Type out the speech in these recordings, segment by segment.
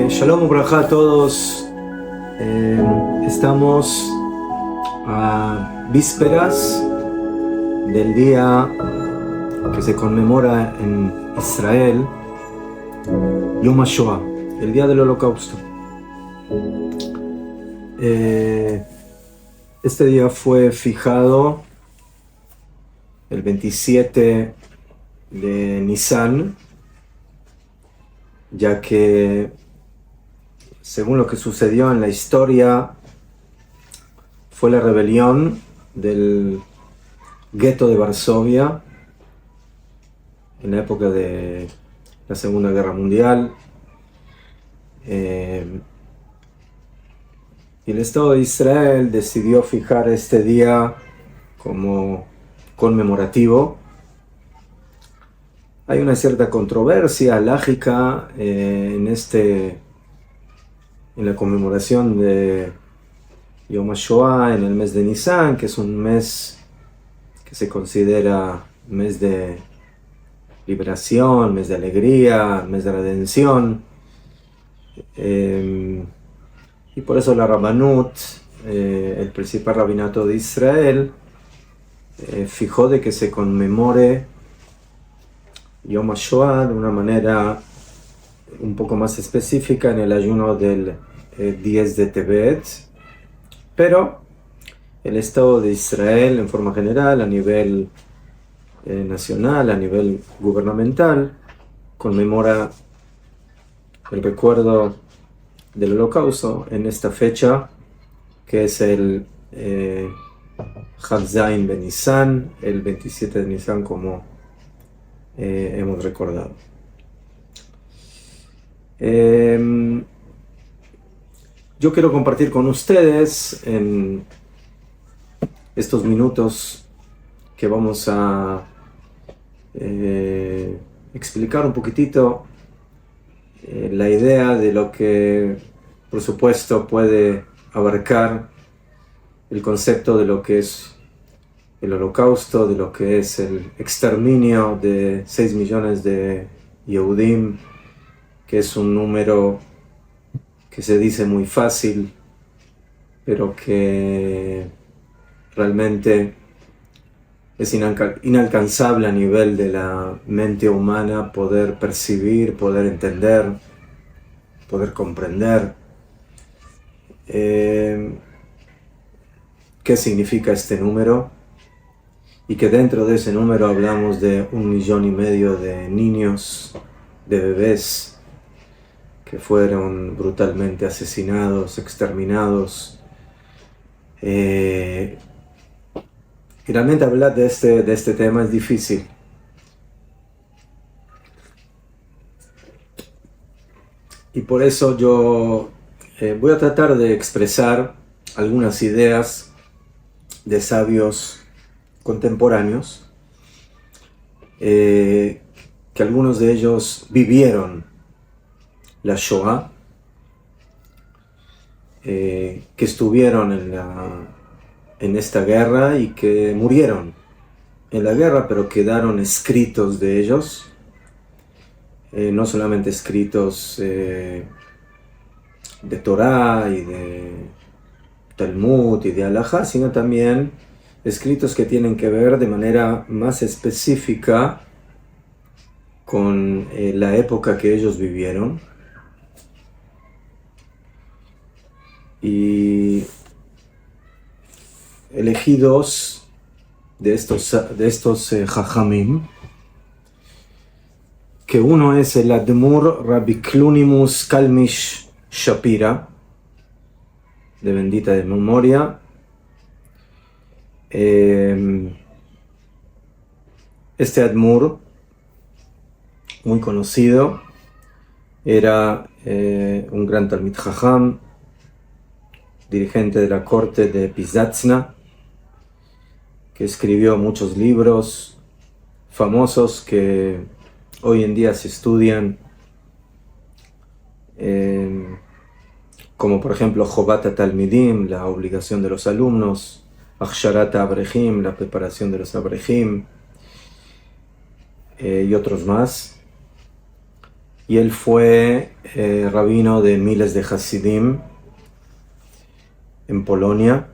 Shalom Ubraja a todos. Estamos a vísperas del día que se conmemora en Israel, Yom HaShoah, el día del Holocausto. Este día fue fijado el 27 de Nisan, ya que según lo que sucedió en la historia, fue la rebelión del gueto de Varsovia en la época de la Segunda Guerra Mundial. Y el Estado de Israel decidió fijar este día como conmemorativo. Hay una cierta controversia lógica en la conmemoración de Yom HaShoah en el mes de Nisan, que es un mes que se considera mes de liberación, mes de alegría, mes de redención. Y por eso la Rabbanut, el principal rabinato de Israel, fijó de que se conmemore Yom HaShoah de una manera un poco más específica en el ayuno del 10 de Tevet, pero el Estado de Israel en forma general, a nivel nacional, a nivel gubernamental, conmemora el recuerdo del Holocausto en esta fecha, que es el Chav Zayin Ben Nisan, el 27 de Nisan, como hemos recordado. Yo quiero compartir con ustedes en estos minutos que vamos a explicar un poquitito la idea de lo que, por supuesto, puede abarcar el concepto de lo que es el Holocausto, de lo que es el exterminio de 6 millones de Yehudim, que es un número que se dice muy fácil, pero que realmente es inalcanzable a nivel de la mente humana poder percibir, poder entender, poder comprender qué significa este número, y que dentro de ese número hablamos de 1,5 millones de niños, de bebés, que fueron brutalmente asesinados, exterminados. Y realmente hablar de este tema es difícil. Y por eso yo voy a tratar de expresar algunas ideas de sabios contemporáneos, que algunos de ellos vivieron la Shoah, que estuvieron en esta guerra y que murieron en la guerra, pero quedaron escritos de ellos, no solamente escritos de Torah y de Talmud y de Halajá, sino también escritos que tienen que ver de manera más específica con la época que ellos vivieron. Y elegí dos de estos Jajamim, que uno es el Admur Rabbi Klunimus Kalmish Shapira, de bendita de memoria. Este Admur, muy conocido, era un gran Talmid Jajam, dirigente de la corte de Pisatzna, que escribió muchos libros famosos que hoy en día se estudian como por ejemplo Jobat Talmidim, la obligación de los alumnos, Aksharat Abrehim, la preparación de los Abrehim, y otros más. Y él fue rabino de miles de Hasidim en Polonia.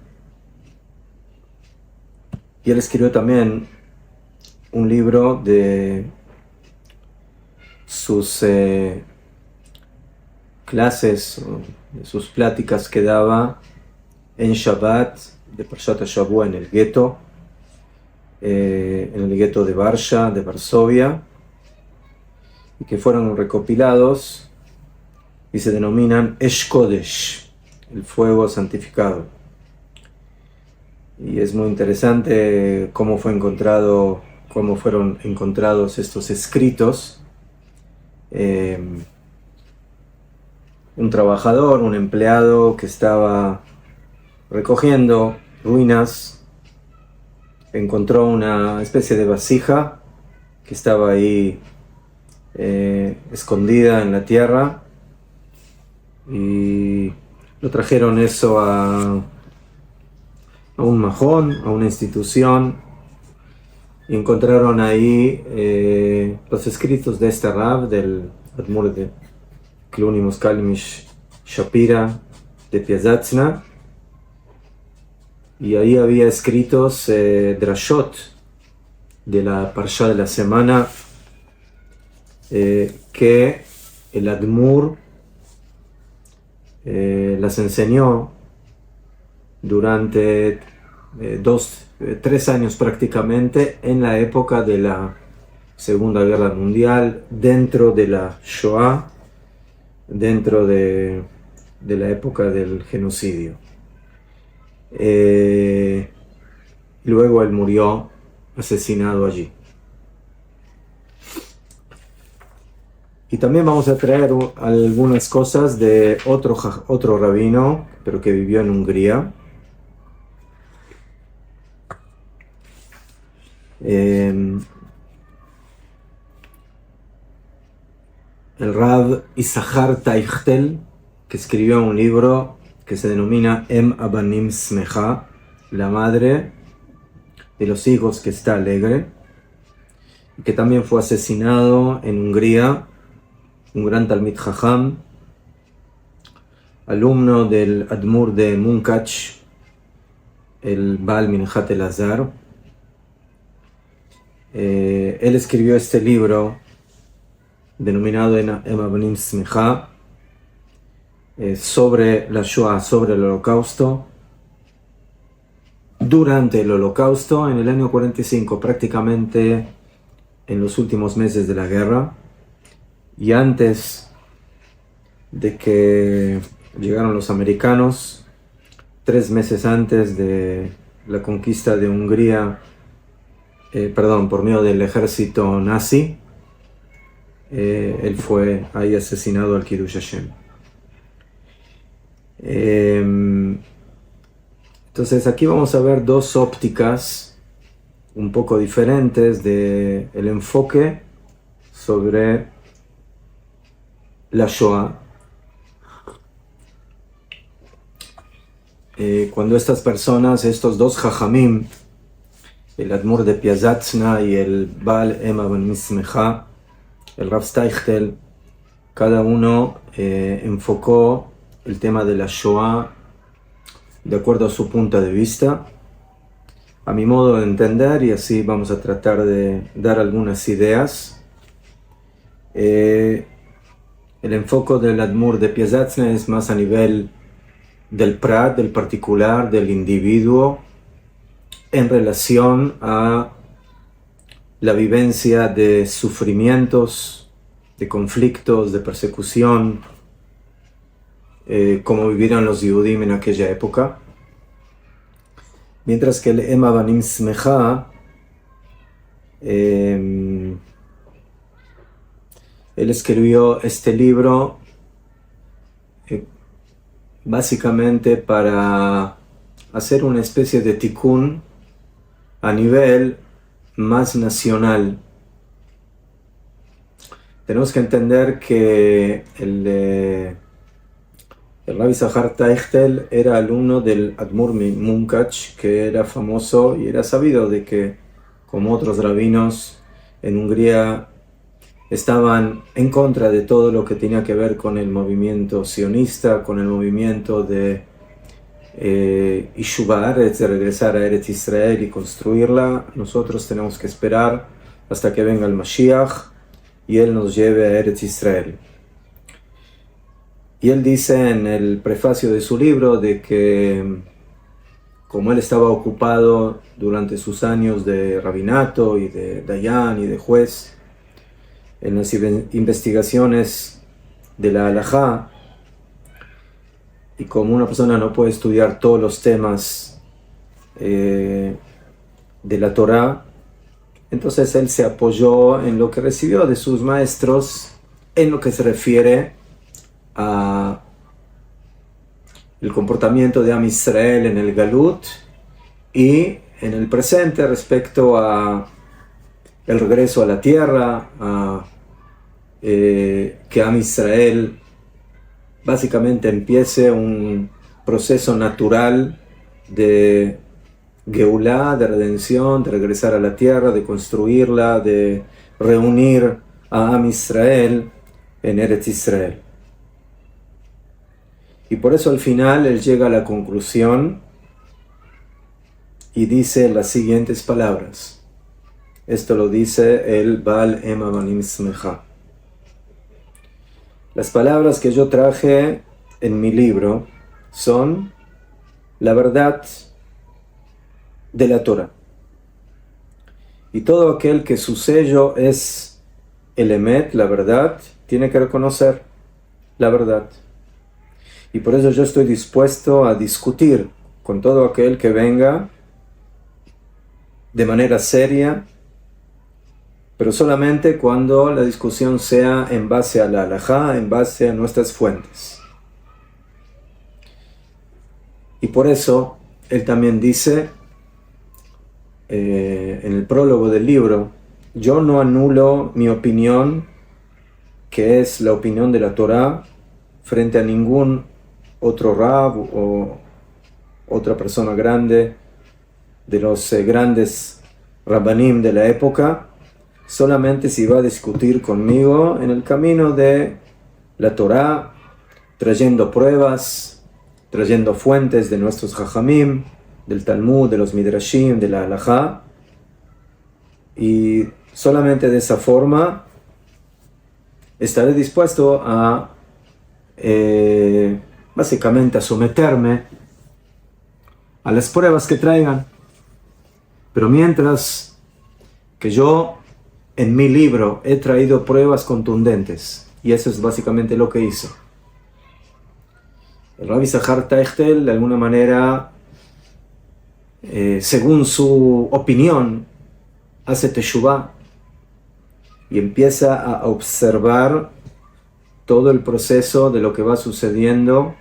Y él escribió también un libro de sus clases, de sus pláticas que daba en Shabbat, de Parshat HaShavua en el gueto de Varsha, de Varsovia, y que fueron recopilados y se denominan Esh Kodesh, el fuego santificado. Y es muy interesante cómo fueron encontrados estos escritos. Un trabajador, un empleado que estaba recogiendo ruinas, encontró una especie de vasija que estaba ahí escondida en la tierra, y lo trajeron eso a un majón, a una institución, y encontraron ahí los escritos de este Rab, del Admur de Kluni Moskalmish Shapira de Piazatzna, y ahí había escritos drashot de la Parsha de la semana que el Admur las enseñó durante 3 años prácticamente en la época de la Segunda Guerra Mundial, dentro de la Shoah, dentro de la época del genocidio. Luego él murió asesinado allí. Y también vamos a traer algunas cosas de otro rabino, pero que vivió en Hungría. El Rav Issachar Teichtel, que escribió un libro que se denomina Em Abanim Smecha, la madre de los hijos que está alegre, y que también fue asesinado en Hungría, un gran Talmid Jajam, alumno del Admur de Munkach, el Baal Minhat Elazar. Él escribió este libro denominado Em Abanim Smecha, sobre la Shoah, sobre el Holocausto. Durante el Holocausto, en el año 45, prácticamente en los últimos meses de la guerra, y antes de que llegaron los americanos, 3 meses antes de la conquista de Hungría, por medio del ejército nazi, él fue ahí asesinado al Kiddush Hashem. Entonces aquí vamos a ver 2 ópticas un poco diferentes del enfoque sobre la Shoah. Cuando estas personas, estos 2 Jajamim, el Admur de Piazatzna y el Baal Em Abanim Smecha, el Rav Teichtel, cada uno enfocó el tema de la Shoah de acuerdo a su punto de vista, a mi modo de entender, y así vamos a tratar de dar algunas ideas. El enfoque del Admur de Piazatzna es más a nivel del prat, del particular, del individuo, en relación a la vivencia de sufrimientos, de conflictos, de persecución, como vivieron los Yehudim en aquella época. Mientras que el Em Abanim Smecha, él escribió este libro básicamente para hacer una especie de tikkun a nivel más nacional. Tenemos que entender que El Rabbi Zahar Teichtel era alumno del Admur Munkach, que era famoso y era sabido de que, como otros rabinos en Hungría, estaban en contra de todo lo que tenía que ver con el movimiento sionista, con el movimiento de Yishuva Aretz, de regresar a Eretz Israel y construirla. Nosotros tenemos que esperar hasta que venga el Mashiach y él nos lleve a Eretz Israel. Y él dice en el prefacio de su libro de que, como él estaba ocupado durante sus años de rabinato y de dayan y de juez en las investigaciones de la halajá, y como una persona no puede estudiar todos los temas de la Torá, entonces él se apoyó en lo que recibió de sus maestros en lo que se refiere a el comportamiento de Am Israel en el Galut y en el presente respecto a el regreso a la tierra, a que Am Israel básicamente empiece un proceso natural de Geulá, de redención, de regresar a la tierra, de construirla, de reunir a Am Israel en Eretz Israel. Y por eso al final él llega a la conclusión y dice las siguientes palabras. Esto lo dice el Baal Em Avanim Smecha. Las palabras que yo traje en mi libro son la verdad de la Torah. Y todo aquel que su sello es el Emet, la verdad, tiene que reconocer la verdad. Y por eso yo estoy dispuesto a discutir con todo aquel que venga de manera seria, pero solamente cuando la discusión sea en base a la halajá, en base a nuestras fuentes. Y por eso él también dice en el prólogo del libro: yo no anulo mi opinión, que es la opinión de la Torá, frente a ningún otro rab o otra persona grande de los grandes rabbanim de la época, solamente si va a discutir conmigo en el camino de la Torá, trayendo pruebas, trayendo fuentes de nuestros jajamim, del Talmud, de los Midrashim, de la halajá, y solamente de esa forma estaré dispuesto a básicamente a someterme a las pruebas que traigan. Pero mientras que yo en mi libro he traído pruebas contundentes, y eso es básicamente lo que hizo el Rabbi Zahar Teichtel, de alguna manera, según su opinión, hace teshuvá y empieza a observar todo el proceso de lo que va sucediendo,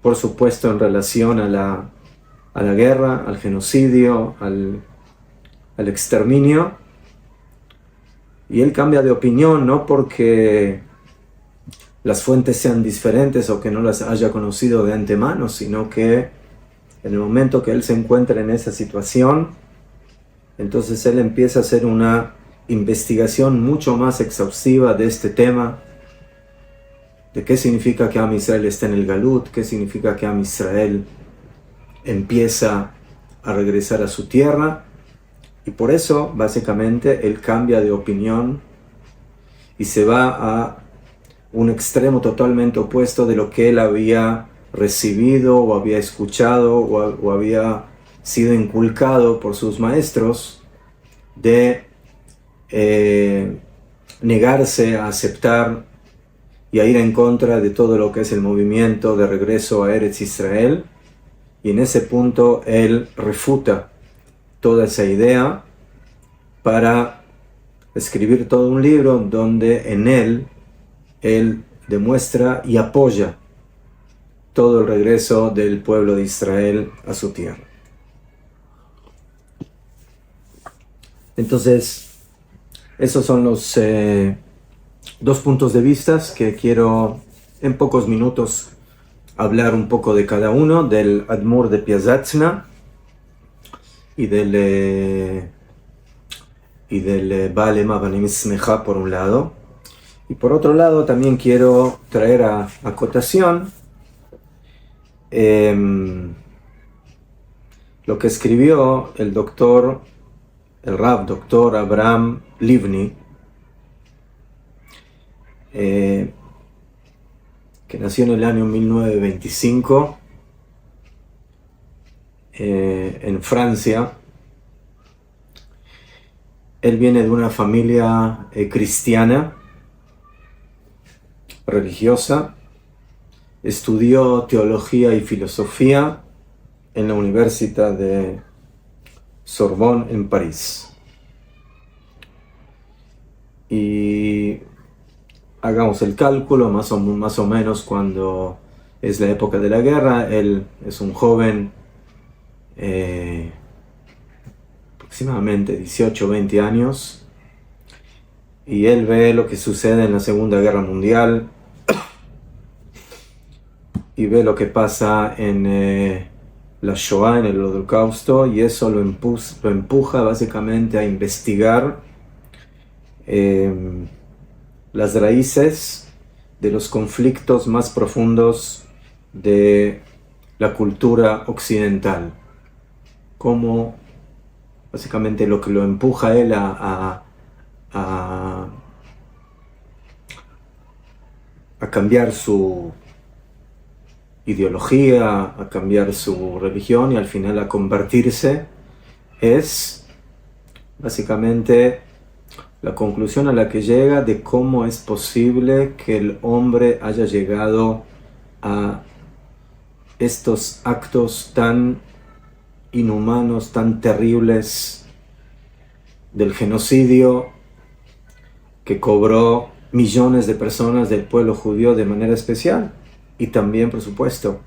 por supuesto en relación a la guerra, al genocidio, al exterminio. Y él cambia de opinión, no porque las fuentes sean diferentes o que no las haya conocido de antemano, sino que en el momento que él se encuentra en esa situación, entonces él empieza a hacer una investigación mucho más exhaustiva de este tema, de qué significa que Am Israel está en el Galut, qué significa que Am Israel empieza a regresar a su tierra. Y por eso, básicamente, él cambia de opinión y se va a un extremo totalmente opuesto de lo que él había recibido o había escuchado o había sido inculcado por sus maestros, de negarse a aceptar y a ir en contra de todo lo que es el movimiento de regreso a Eretz Israel. Y en ese punto él refuta toda esa idea para escribir todo un libro donde en él demuestra y apoya todo el regreso del pueblo de Israel a su tierra. Entonces, esos son los dos puntos de vista que quiero en pocos minutos hablar un poco de cada uno, del Admor de Piazatzna y del Baal Mabanim Smeja por un lado. Y por otro lado también quiero traer a cotación lo que escribió el Rav doctor Abraham Livni, que nació en el año 1925 en Francia. Él viene de una familia cristiana, religiosa, estudió teología y filosofía en la Universidad de Sorbonne en París. Y hagamos el cálculo, más o menos cuando es la época de la guerra, él es un joven, aproximadamente 18 o 20 años, y él ve lo que sucede en la Segunda Guerra Mundial y ve lo que pasa en la Shoah, en el Holocausto, y eso lo empuja básicamente a investigar las raíces de los conflictos más profundos de la cultura occidental. Cómo básicamente lo que lo empuja a él a cambiar su ideología, a cambiar su religión y al final a convertirse, es básicamente la conclusión a la que llega de cómo es posible que el hombre haya llegado a estos actos tan inhumanos, tan terribles del genocidio que cobró millones de personas del pueblo judío de manera especial. Y también, por supuesto,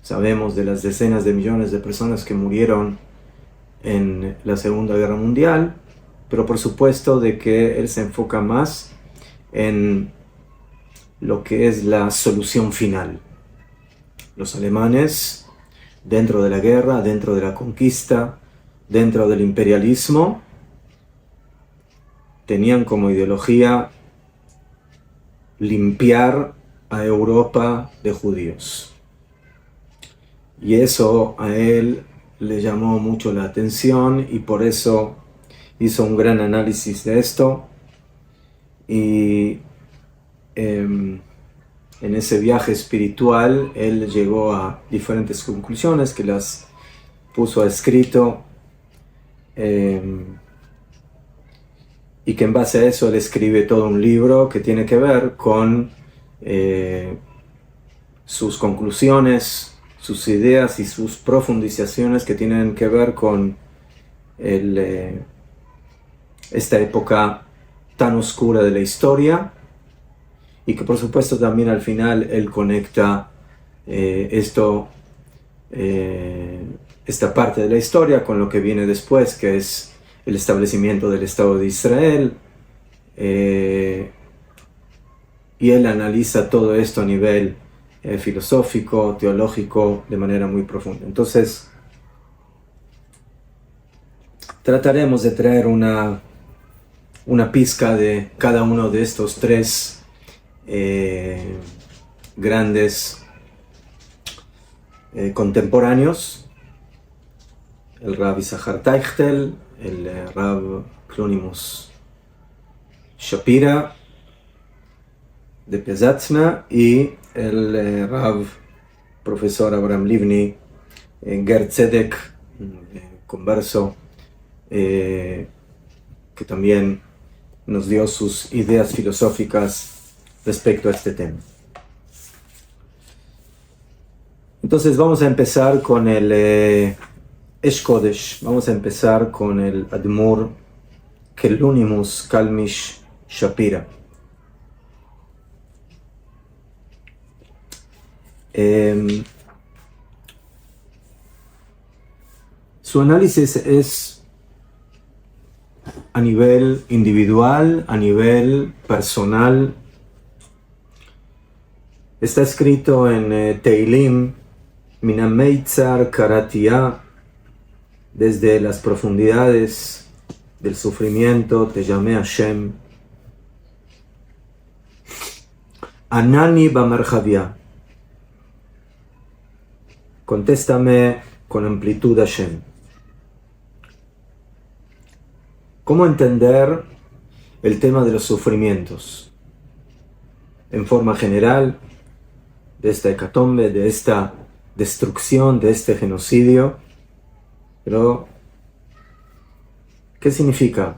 sabemos de las decenas de millones de personas que murieron en la Segunda Guerra Mundial, pero por supuesto de que él se enfoca más en lo que es la solución final. Los alemanes, dentro de la guerra, dentro de la conquista, dentro del imperialismo, tenían como ideología limpiar a Europa de judíos. Y eso a él le llamó mucho la atención y por eso hizo un gran análisis de esto. Y en ese viaje espiritual él llegó a diferentes conclusiones que las puso a escrito, y que en base a eso él escribe todo un libro que tiene que ver con sus conclusiones, sus ideas y sus profundizaciones que tienen que ver con esta época tan oscura de la historia, y que por supuesto también al final él conecta esta parte de la historia con lo que viene después, que es el establecimiento del Estado de Israel, y él analiza todo esto a nivel filosófico, teológico, de manera muy profunda. Entonces, trataremos de traer una pizca de cada uno de estos tres grandes contemporáneos: el Rav Issachar Teichtel, el Rav Clonimus Shapira de Piazatzna y el Rav profesor Abraham Livni, Ger Tzedek, converso, que también nos dio sus ideas filosóficas respecto a este tema. Entonces vamos a empezar con el Esh Kodesh, vamos a empezar con el Admor Kelunimus Kalmish Shapira. Su análisis es a nivel individual, a nivel personal, Está escrito en Teilim, Minameitzar Karatia, desde las profundidades del sufrimiento te llamé Hashem. Anani Bamarjavia, contéstame con amplitud Hashem. ¿Cómo entender el tema de los sufrimientos? En forma general, de esta hecatombe, de esta destrucción, de este genocidio. Pero, ¿qué significa?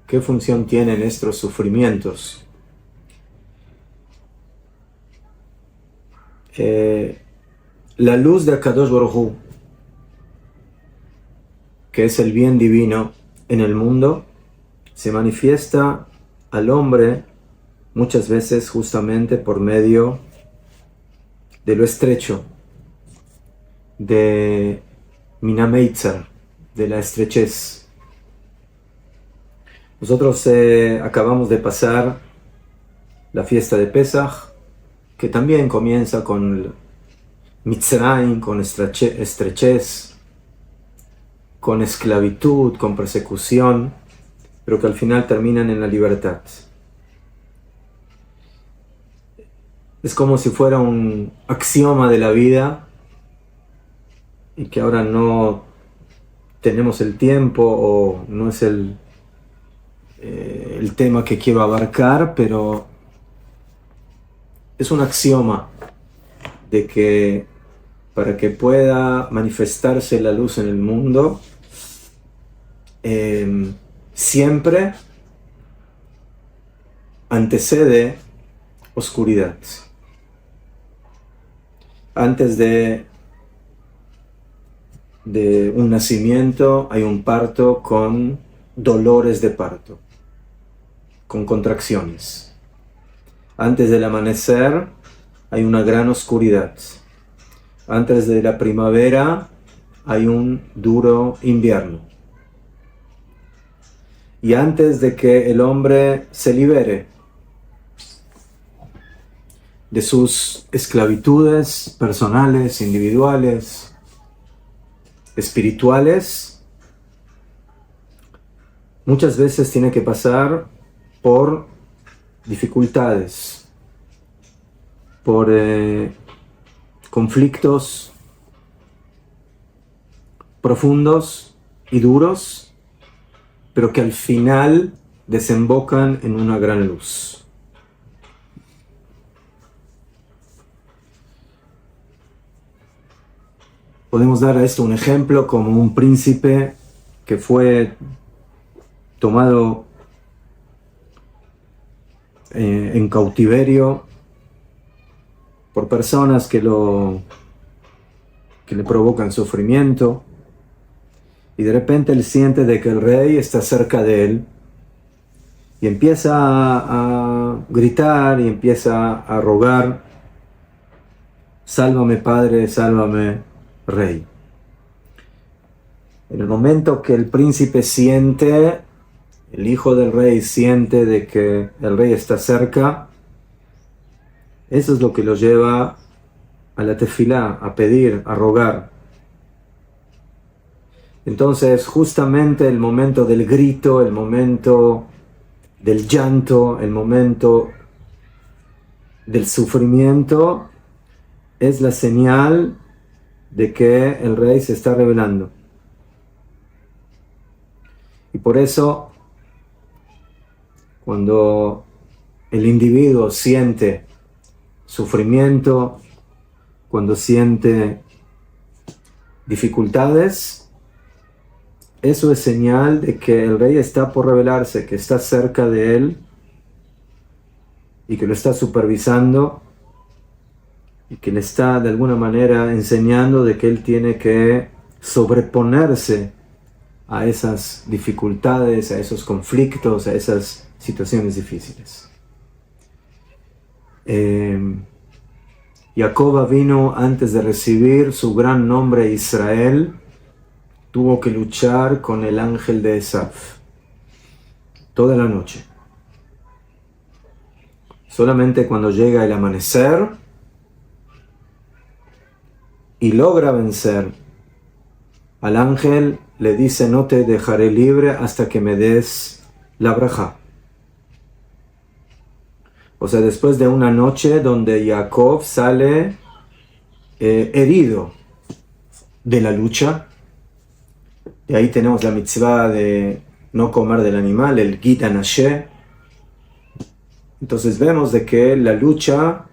¿Qué función tienen estos sufrimientos? La luz de Akadosh Baruj Hu, que es el bien divino en el mundo, se manifiesta al hombre muchas veces justamente por medio de lo estrecho, de Minameitzar, de la estrechez. Nosotros acabamos de pasar la fiesta de Pesaj, que también comienza con Mitzrayim, con estrechez, con esclavitud, con persecución, pero que al final terminan en la libertad. Es como si fuera un axioma de la vida y que ahora no tenemos el tiempo o no es el tema que quiero abarcar, pero es un axioma de que para que pueda manifestarse la luz en el mundo, siempre antecede oscuridad. Antes de un nacimiento hay un parto con dolores de parto, con contracciones. Antes del amanecer hay una gran oscuridad. Antes de la primavera hay un duro invierno. Y antes de que el hombre se libere de sus esclavitudes personales, individuales, espirituales, muchas veces tiene que pasar por dificultades, por conflictos profundos y duros, pero que al final desembocan en una gran luz. Podemos dar a esto un ejemplo como un príncipe que fue tomado en cautiverio por personas que le provocan sufrimiento, y de repente él siente de que el rey está cerca de él y empieza a gritar y empieza a rogar: sálvame, Padre, sálvame, Rey. En el momento que el príncipe siente, el hijo del rey siente de que el rey está cerca, eso es lo que lo lleva a la tefilá, a pedir, a rogar. Entonces, justamente el momento del grito, el momento del llanto, el momento del sufrimiento, es la señal de que el rey se está revelando. Y por eso, cuando el individuo siente sufrimiento, cuando siente dificultades, eso es señal de que el rey está por revelarse, que está cerca de él y que lo está supervisando y que le está de alguna manera enseñando de que él tiene que sobreponerse a esas dificultades, a esos conflictos, a esas situaciones difíciles. Jacob vino antes de recibir su gran nombre Israel, tuvo que luchar con el ángel de Esaf toda la noche. Solamente cuando llega el amanecer, y logra vencer, al ángel le dice: no te dejaré libre hasta que me des la brajá. O sea, después de una noche donde Jacob sale herido de la lucha, de ahí tenemos la mitzvah de no comer del animal, el Git Anashé. Entonces vemos de que la lucha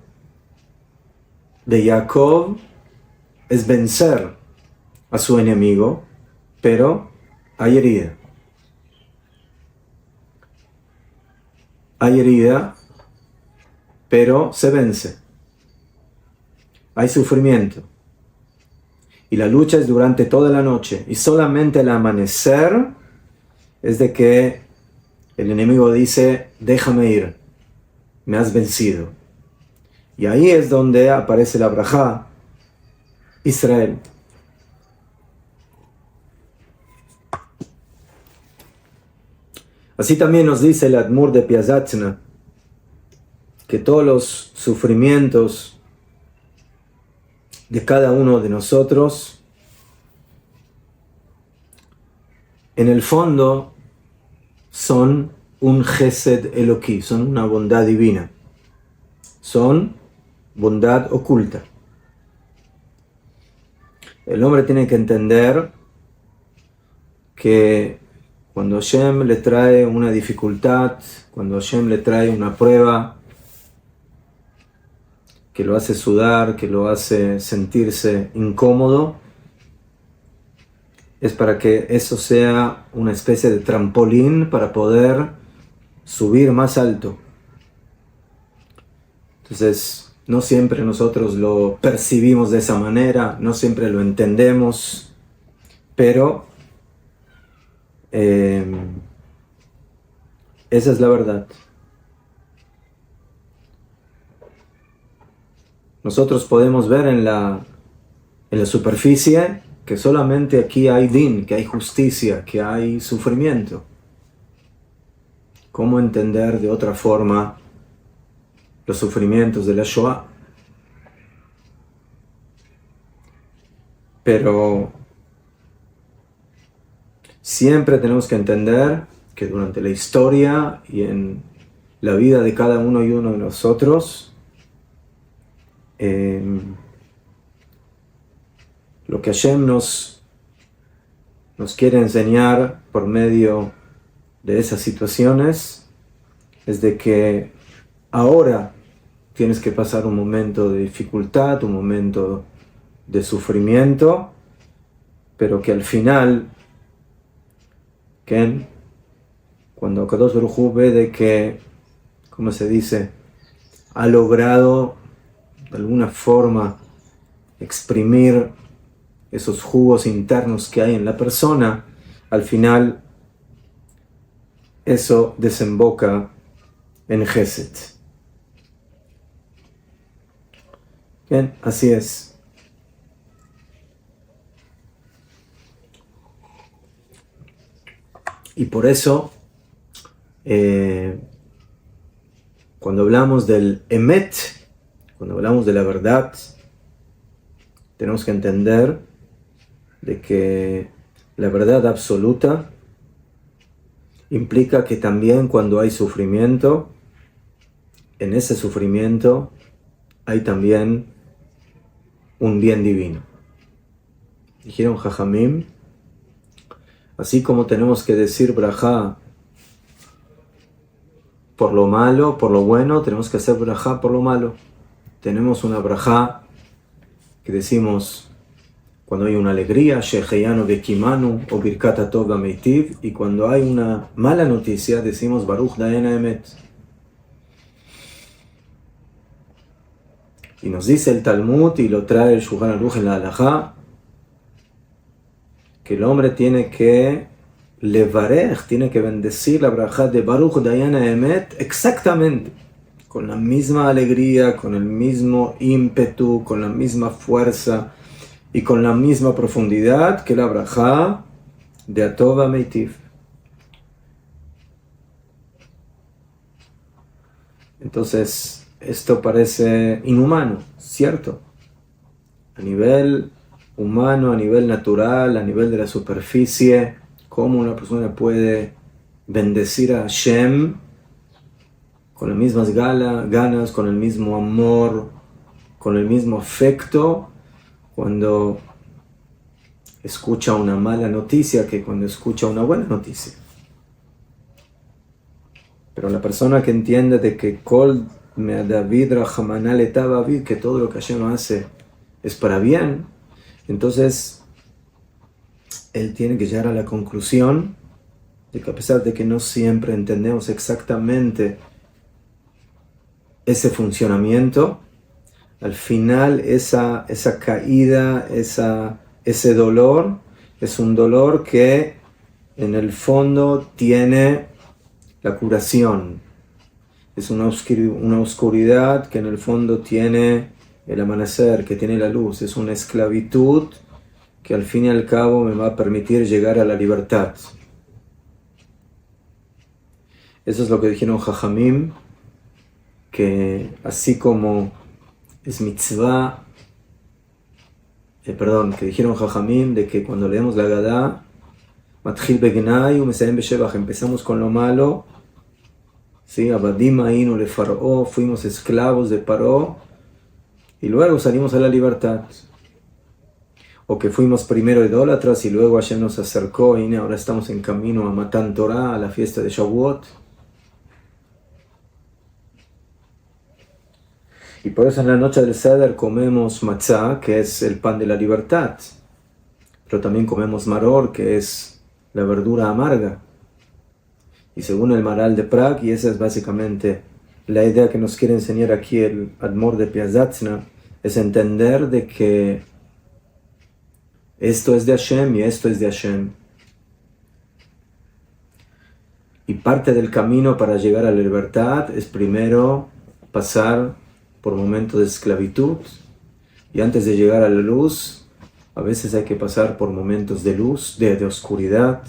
de Jacob es vencer a su enemigo, pero hay herida. Hay herida, pero se vence. Hay sufrimiento. Y la lucha es durante toda la noche. Y solamente al amanecer es de que el enemigo dice: déjame ir, me has vencido. Y ahí es donde aparece la brajá, Israel. Así también nos dice el Admur de Piazatzna que todos los sufrimientos de cada uno de nosotros, en el fondo, son un Gesed Eloquí, son una bondad divina, son bondad oculta. El hombre tiene que entender que cuando Hashem le trae una dificultad, cuando Hashem le trae una prueba que lo hace sudar, que lo hace sentirse incómodo, es para que eso sea una especie de trampolín para poder subir más alto. Entonces, no siempre nosotros lo percibimos de esa manera, no siempre lo entendemos, pero esa es la verdad. Nosotros podemos ver en la superficie que solamente aquí hay din, que hay justicia, que hay sufrimiento. ¿Cómo entender de otra forma los sufrimientos de la Shoah? Pero siempre tenemos que entender que durante la historia y en la vida de cada uno y uno de nosotros, lo que Hashem nos quiere enseñar por medio de esas situaciones es de que ahora tienes que pasar un momento de dificultad, un momento de sufrimiento, pero que al final, cuando Kadosh Baruj Hu ve de que, ¿cómo se dice?, ha logrado de alguna forma exprimir esos jugos internos que hay en la persona, al final eso desemboca en Gesed. Bien, así es. Y por eso, cuando hablamos del Emet, cuando hablamos de la verdad, tenemos que entender de que la verdad absoluta implica que también cuando hay sufrimiento, en ese sufrimiento hay también un bien divino. Dijeron Jajamim, así como tenemos que decir brajá por lo malo, por lo bueno, tenemos que hacer brajá por lo malo. Tenemos una brajá que decimos cuando hay una alegría, Sheheyanu Bekimanu o Birkat Hatov Bameitiv, y cuando hay una mala noticia decimos Baruch Daena Emet. Y nos dice el Talmud, y lo trae el Shulchan Aruch en la Halajá, que el hombre tiene que levarej, tiene que bendecir la brajá de Baruch Daena Emet exactamente, con la misma alegría, con el mismo ímpetu, con la misma fuerza y con la misma profundidad que la brajá de Atov Meitiv. Entonces, esto parece inhumano, ¿cierto? A nivel humano, a nivel natural, a nivel de la superficie, cómo una persona puede bendecir a Hashem con las mismas ganas, con el mismo amor, con el mismo afecto, cuando escucha una mala noticia que cuando escucha una buena noticia. Pero la persona que entiende de que Kol me David Rahamana letaba David, que todo lo que Hashem hace es para bien, entonces él tiene que llegar a la conclusión de que a pesar de que no siempre entendemos exactamente ese funcionamiento, al final esa caída, ese dolor, es un dolor que en el fondo tiene la curación. Es una oscuridad que en el fondo tiene el amanecer, que tiene la luz. Es una esclavitud que al fin y al cabo me va a permitir llegar a la libertad. Eso es lo que dijeron Jajamim, que así como es mitzvah, que dijeron Jajamim, de que cuando leemos la Gadá, Matchil begnai umesayem beshevach, empezamos con lo malo, ¿sí? Abadim ainu le Faraó, fuimos esclavos de Paró, y luego salimos a la libertad. O que fuimos primero idólatras y luego Hashem nos acercó y ahora estamos en camino a Matan Torah, a la fiesta de Shavuot. Y por eso en la noche del Seder comemos matzah, que es el pan de la libertad. Pero también comemos maror, que es la verdura amarga. Y según el Maral de Prague, y esa es básicamente la idea que nos quiere enseñar aquí el Admor de Piazatzna, es entender de que esto es de Hashem y esto es de Hashem. Y parte del camino para llegar a la libertad es primero pasar por momentos de esclavitud, y antes de llegar a la luz, a veces hay que pasar por momentos de luz, de oscuridad.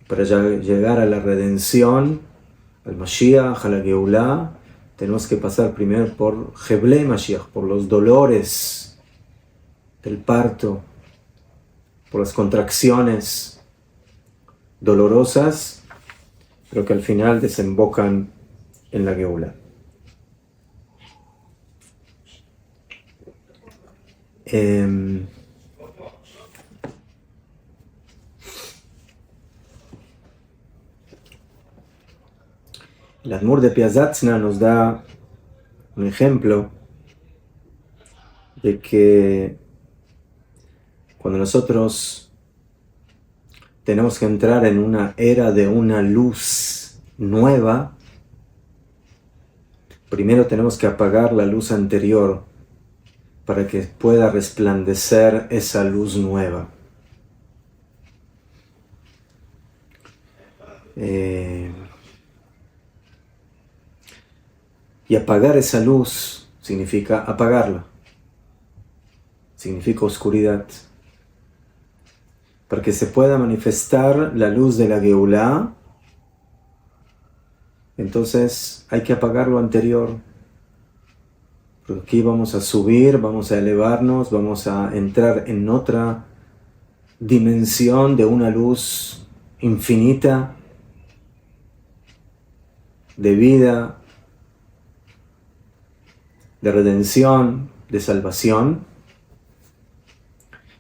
Para llegar a la redención, al Mashiach, a la Geulah, tenemos que pasar primero por Heblei Mashiach, por los dolores del parto, por las contracciones dolorosas, pero que al final desembocan en la Geulah. El Admor de Piazatzna nos da un ejemplo de que cuando nosotros tenemos que entrar en una era de una luz nueva, primero tenemos que apagar la luz anterior para que pueda resplandecer esa luz nueva. Y apagar esa luz significa apagarla, significa oscuridad. Para que se pueda manifestar la luz de la Geulah, entonces hay que apagar lo anterior. Porque aquí vamos a subir, vamos a elevarnos, vamos a entrar en otra dimensión de una luz infinita, de vida, de redención, de salvación.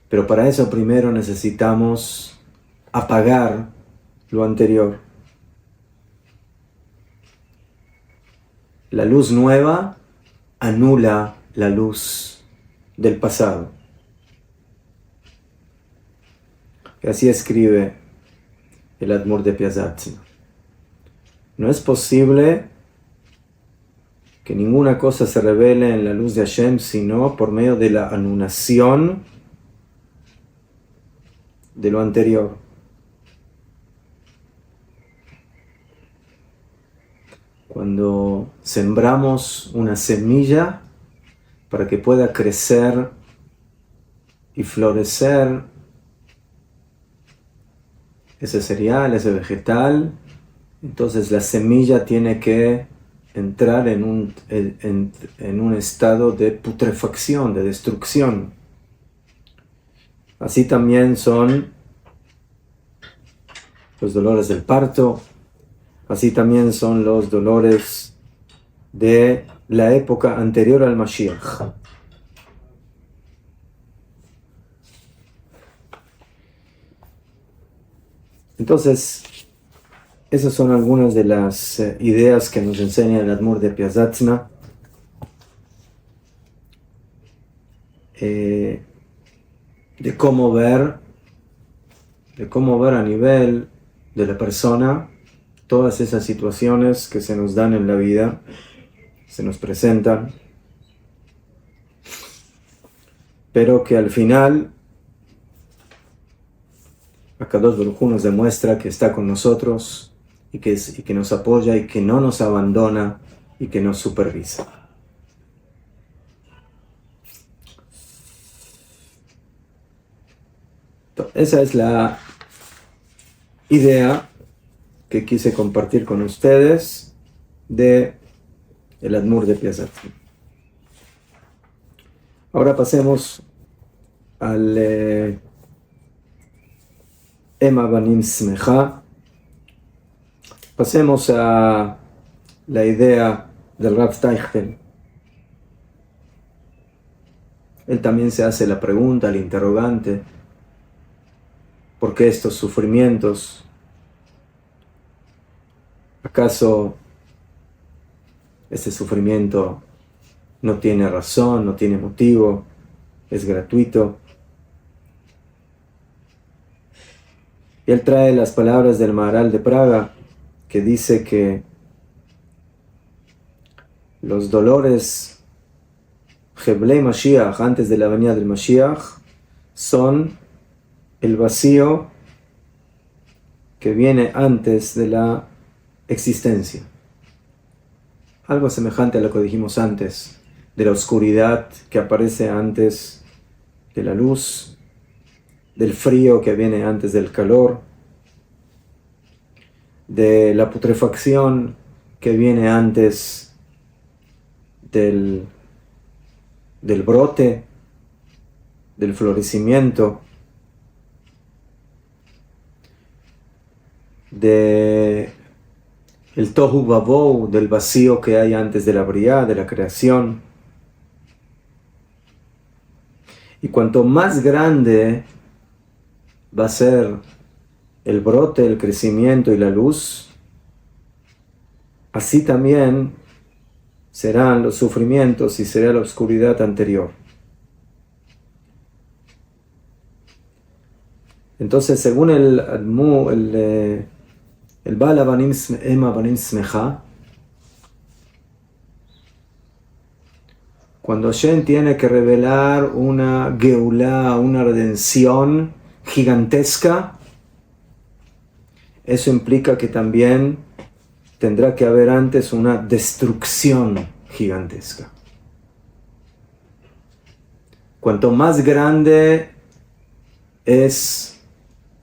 Pero para eso primero necesitamos apagar lo anterior. La luz nueva anula la luz del pasado. Y así escribe el Admor de Piazatzna. No es posible que ninguna cosa se revele en la luz de Hashem sino por medio de la anulación de lo anterior. Cuando sembramos una semilla para que pueda crecer y florecer ese cereal, ese vegetal, entonces la semilla tiene que entrar en un estado de putrefacción, de destrucción. Así también son los dolores del parto, así también son los dolores de la época anterior al Mashiach. Entonces, esas son algunas de las ideas que nos enseña el Admor de Piazatzna. De cómo ver a nivel de la persona todas esas situaciones que se nos dan en la vida, se nos presentan, pero que al final Akadosh Baruj Hu nos demuestra que está con nosotros y que nos apoya y que no nos abandona y que nos supervisa. Esa es la idea que quise compartir con ustedes de el Admor de Piazatzna. Ahora pasemos al Ema Banim Smecha. Pasemos a la idea del Rav Teichel. Él también se hace la pregunta, el interrogante: ¿por qué estos sufrimientos? ¿Acaso este sufrimiento no tiene razón, no tiene motivo, es gratuito? Y él trae las palabras del Maharal de Praga, que dice que los dolores Heblei Mashiach, antes de la venida del Mashiach, son el vacío que viene antes de la existencia. Algo semejante a lo que dijimos antes, de la oscuridad que aparece antes de la luz, del frío que viene antes del calor, de la putrefacción que viene antes del brote, del florecimiento, de el tohu vavou, del vacío que hay antes de la briá, de la creación. Y cuanto más grande va a ser el brote, el crecimiento y la luz, así también serán los sufrimientos y será la oscuridad anterior. Entonces, según el Baal Ema Banim Smecha, cuando Hashem tiene que revelar una geulá, una redención gigantesca, eso implica que también tendrá que haber antes una destrucción gigantesca. Cuanto más grande es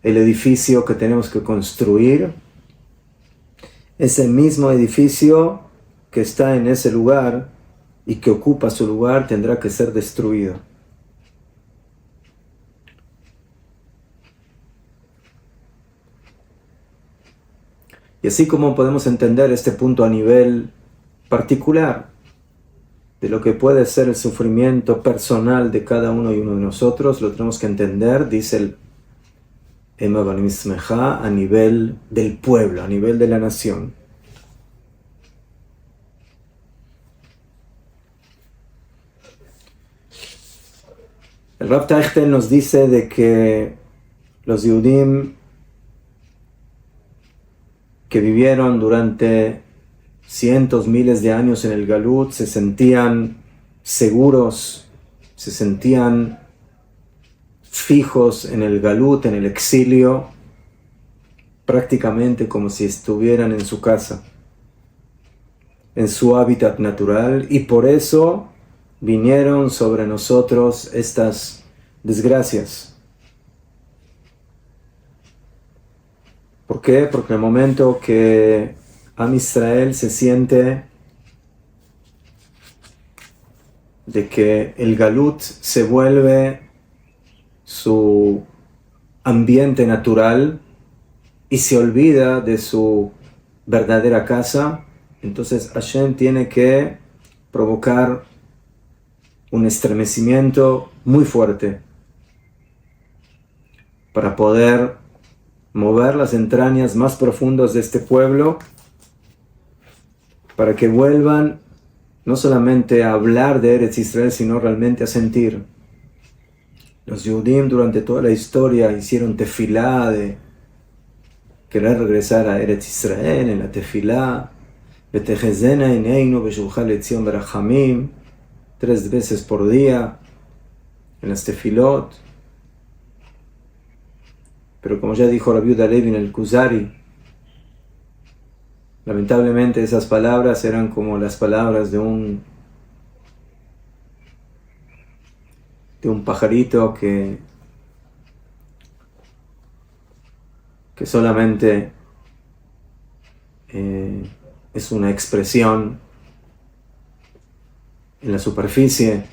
el edificio que tenemos que construir, ese mismo edificio que está en ese lugar y que ocupa su lugar tendrá que ser destruido. Y así como podemos entender este punto a nivel particular de lo que puede ser el sufrimiento personal de cada uno y uno de nosotros, lo tenemos que entender, dice el Ema Banim Smecha, a nivel del pueblo, a nivel de la nación. El Rav Teichel nos dice de que los Yehudim que vivieron durante cientos, miles de años en el Galut se sentían seguros, se sentían fijos en el Galut, en el exilio, prácticamente como si estuvieran en su casa, en su hábitat natural, y por eso vinieron sobre nosotros estas desgracias. ¿Por qué? Porque en el momento que Am Israel se siente de que el galut se vuelve su ambiente natural y se olvida de su verdadera casa, entonces Hashem tiene que provocar un estremecimiento muy fuerte para poder mover las entrañas más profundas de este pueblo, para que vuelvan no solamente a hablar de Eretz Israel, sino realmente a sentir. Los Yehudim durante toda la historia hicieron tefilá de querer regresar a Eretz Israel, en la tefilá, Betejezena Ineinu Beshulchan Lezion Berachamim, 3 veces por día, en las tefilot. Pero como ya dijo Rabbi Yehuda Halevi en el Kuzari, lamentablemente esas palabras eran como las palabras de un pajarito que solamente es una expresión en la superficie,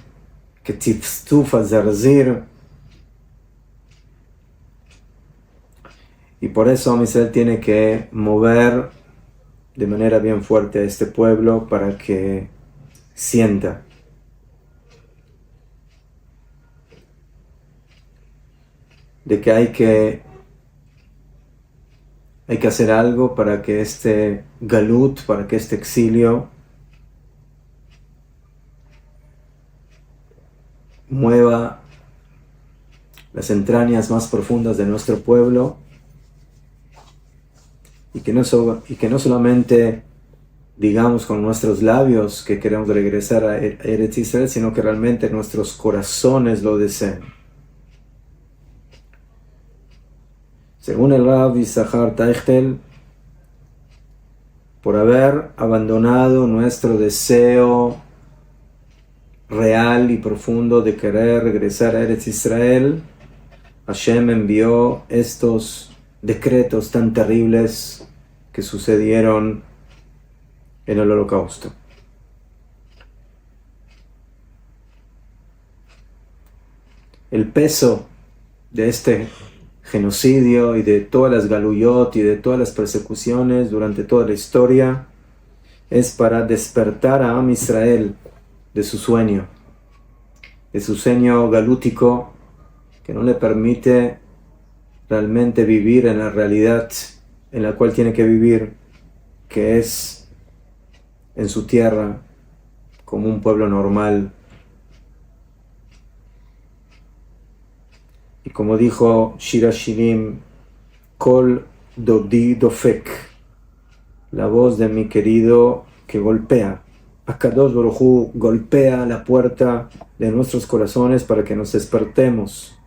que tifstufa zarzir. Y por eso Am Israel tiene que mover de manera bien fuerte a este pueblo para que sienta. De que hay que hacer algo para que este galut, para que este exilio mueva las entrañas más profundas de nuestro pueblo y que no solamente digamos con nuestros labios que queremos regresar a Eretz Israel, sino que realmente nuestros corazones lo deseen. Según el Rav Yisachar Teichel, por haber abandonado nuestro deseo real y profundo de querer regresar a Eretz Israel, Hashem envió estos decretos tan terribles que sucedieron en el Holocausto. El peso de este genocidio y de todas las galuyot y de todas las persecuciones durante toda la historia es para despertar a Am Israel de su sueño galútico que no le permite realmente vivir en la realidad en la cual tiene que vivir, que es en su tierra como un pueblo normal. Y como dijo Shira Shirim, Kol Dodi Dofek, la voz de mi querido que golpea. Akadosh Baruj Hu golpea la puerta de nuestros corazones para que nos despertemos,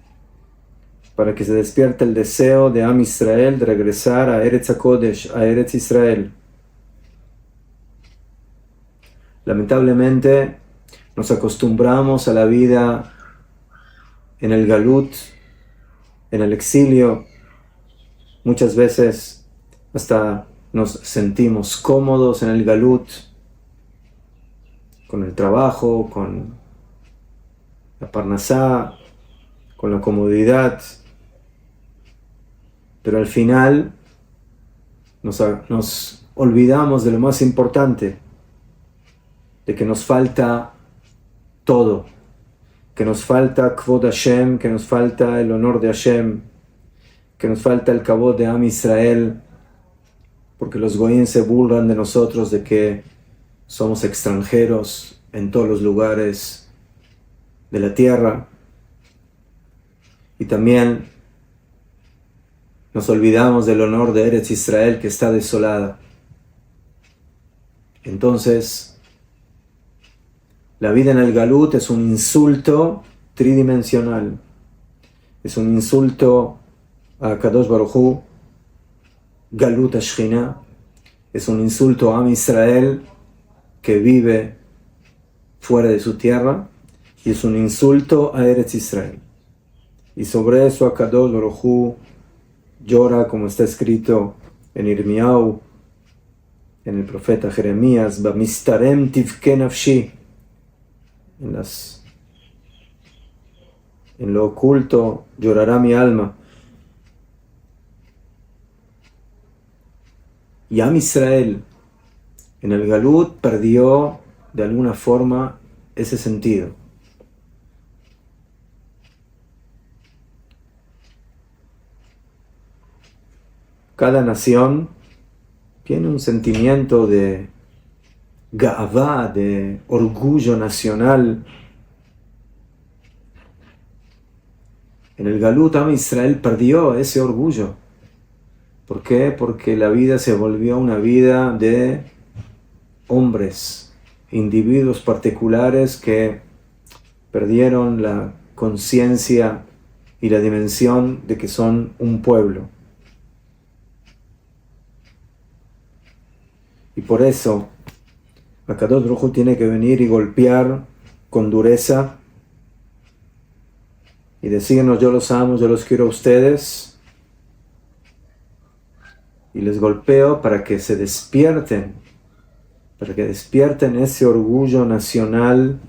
para que se despierte el deseo de Am Israel de regresar a Eretz HaKodesh, a Eretz Israel. Lamentablemente nos acostumbramos a la vida en el galut, en el exilio. Muchas veces hasta nos sentimos cómodos en el galut, con el trabajo, con la parnasá, con la comodidad. Pero al final nos olvidamos de lo más importante, de que nos falta todo, que nos falta Kvod Hashem, que nos falta el honor de Hashem, que nos falta el Kavod de Am Israel, porque los goyim se burlan de nosotros de que somos extranjeros en todos los lugares de la tierra, y también nos olvidamos del honor de Eretz Israel que está desolada. Entonces, la vida en el galut es un insulto tridimensional. Es un insulto a Kadosh Baruj Hu, Galut Ashchina. Es un insulto a Am Israel que vive fuera de su tierra. Y es un insulto a Eretz Israel. Y sobre eso a Kadosh Baruj Hu llora, como está escrito en Irmiau, en el profeta Jeremías, Bamistarem tivke nafshi. en lo oculto llorará mi alma. Y Am Israel en el Galut perdió de alguna forma ese sentido. Cada nación tiene un sentimiento de ga'avá, de orgullo nacional. En el Galut, Am Israel perdió ese orgullo. ¿Por qué? Porque la vida se volvió una vida de hombres, individuos particulares que perdieron la conciencia y la dimensión de que son un pueblo. Y por eso, Akadosh Baruj Hu tiene que venir y golpear con dureza y decirnos: yo los amo, yo los quiero a ustedes, y les golpeo para que se despierten, para que despierten ese orgullo nacional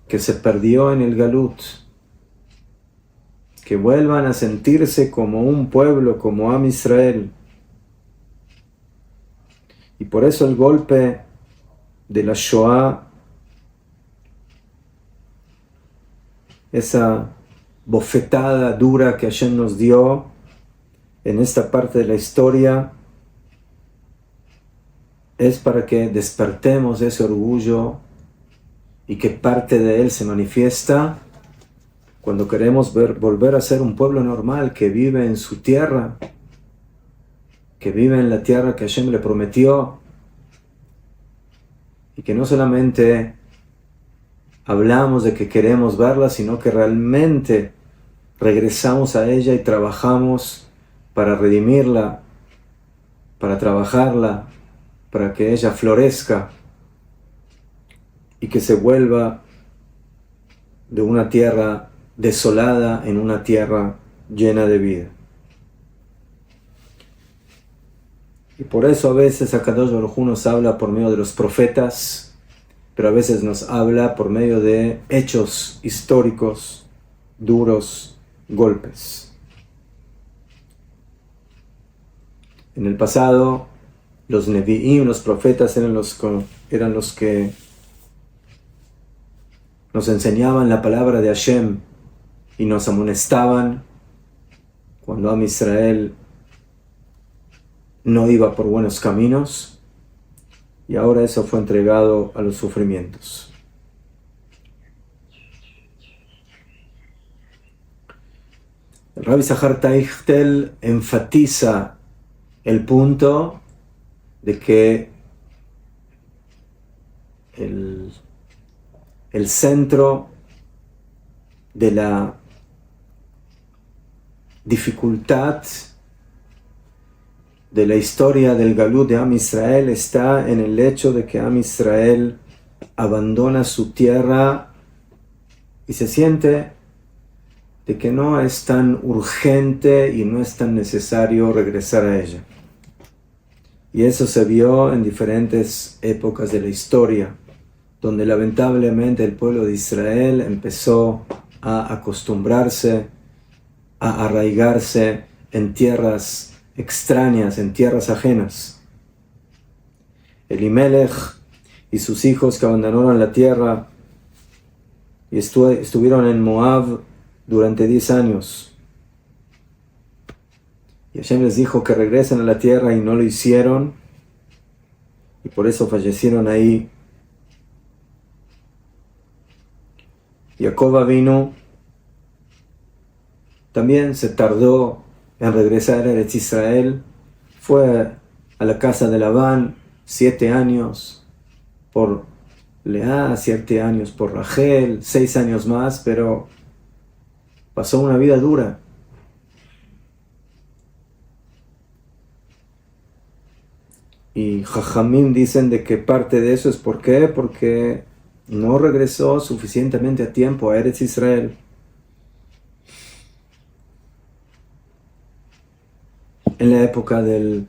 que se perdió en el Galut, que vuelvan a sentirse como un pueblo, como Am Israel. Y por eso el golpe de la Shoah, esa bofetada dura que Hashem nos dio en esta parte de la historia, es para que despertemos ese orgullo y que parte de él se manifiesta cuando queremos volver a ser un pueblo normal que vive en su tierra, que vive en la tierra que Hashem le prometió, y que no solamente hablamos de que queremos verla, sino que realmente regresamos a ella y trabajamos para redimirla, para trabajarla, para que ella florezca y que se vuelva de una tierra desolada en una tierra llena de vida. Y por eso a veces Akadosh Baruj Hu nos habla por medio de los profetas, pero a veces nos habla por medio de hechos históricos, duros, golpes. En el pasado, los Nevi'im, los profetas, eran los que nos enseñaban la palabra de Hashem y nos amonestaban cuando Am Israel no iba por buenos caminos, y ahora eso fue entregado a los sufrimientos. El Rabbi Zahar Teichtel enfatiza el punto de que el centro de la dificultad de la historia del Galut de Am Israel está en el hecho de que Am Israel abandona su tierra y se siente de que no es tan urgente y no es tan necesario regresar a ella. Y eso se vio en diferentes épocas de la historia, donde lamentablemente el pueblo de Israel empezó a acostumbrarse, a arraigarse en tierras extrañas, en tierras ajenas. Elimelech y sus hijos que abandonaron la tierra y estuvieron en Moab durante 10 años. Y Hashem les dijo que regresen a la tierra y no lo hicieron, y por eso fallecieron ahí. Jacob vino, también se tardó en regresar a Eretz Israel, fue a la casa de Labán 7 años por Lea, 7 años por Rachel, 6 años más, pero pasó una vida dura. Y Jajamim dicen de que parte de eso es ¿por qué? Porque no regresó suficientemente a tiempo a Eretz Israel. En la época el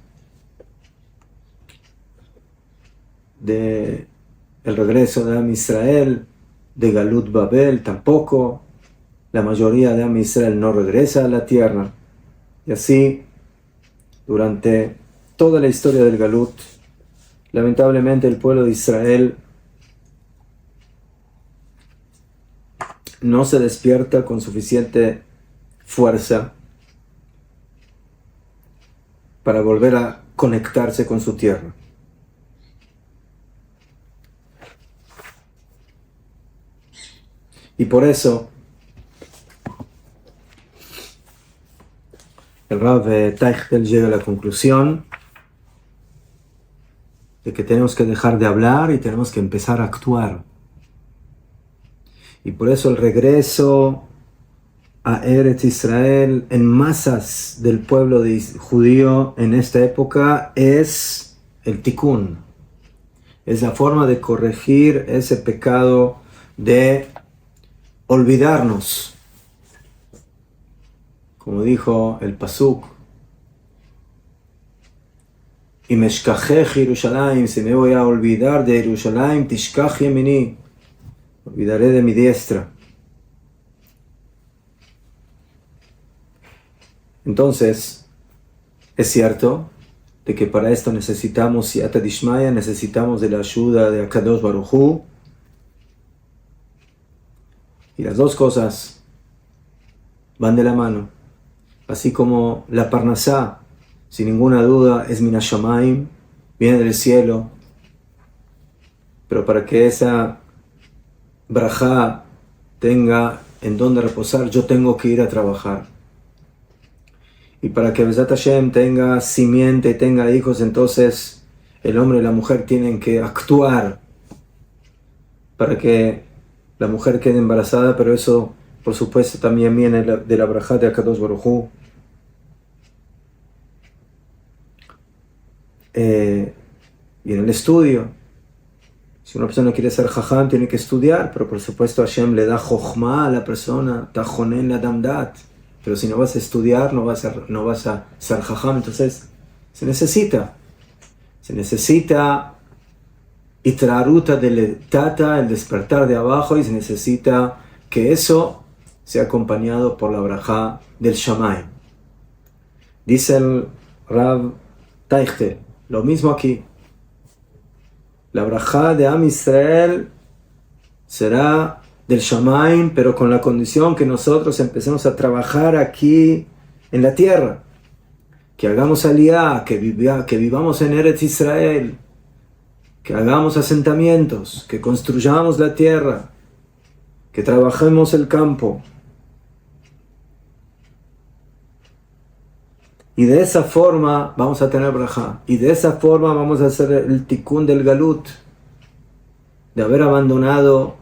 regreso de Am Israel, de Galut Babel tampoco. La mayoría de Am Israel no regresa a la tierra. Y así, durante toda la historia del Galut, lamentablemente el pueblo de Israel no se despierta con suficiente fuerza para volver a conectarse con su tierra. Y por eso el Rav Teichel llega a la conclusión de que tenemos que dejar de hablar y tenemos que empezar a actuar. Y por eso el regreso a Eretz Israel en masas del pueblo judío en esta época es el tikkun. Es la forma de corregir ese pecado de olvidarnos. Como dijo el Pasuk, y meshkachech Yerushalayim, si me voy a olvidar de Yerushalayim, tishkach yemini, olvidaré de mi diestra. Entonces, es cierto de que para esto necesitamos Siyata Dishmaya, necesitamos de la ayuda de Akadosh Baruj Hu, y las dos cosas van de la mano. Así como la Parnasá, sin ninguna duda, es Min Hashamayim, viene del cielo, pero para que esa brajá tenga en donde reposar, yo tengo que ir a trabajar. Y para que Bezat Hashem tenga simiente, tenga hijos, entonces el hombre y la mujer tienen que actuar para que la mujer quede embarazada, pero eso, por supuesto, también viene de la brajá de Akadosh Baruj Hu. Y en el estudio, si una persona quiere ser jajam, tiene que estudiar, pero por supuesto Hashem le da jochma a la persona, tajonen la damdat. Pero si no vas a estudiar, no vas a ser jajam. Entonces se necesita itraruta del tata, el despertar de abajo, y se necesita que eso sea acompañado por la brajá del Shamayim. Dice el Rav Teichel, lo mismo aquí. La brajá de Am Israel será del Shamayim, pero con la condición que nosotros empecemos a trabajar aquí en la tierra, que hagamos aliyá, que vivamos en Eretz Israel, que hagamos asentamientos, que construyamos la tierra, que trabajemos el campo. Y de esa forma vamos a tener brajá, y de esa forma vamos a hacer el tikkun del galut, de haber abandonado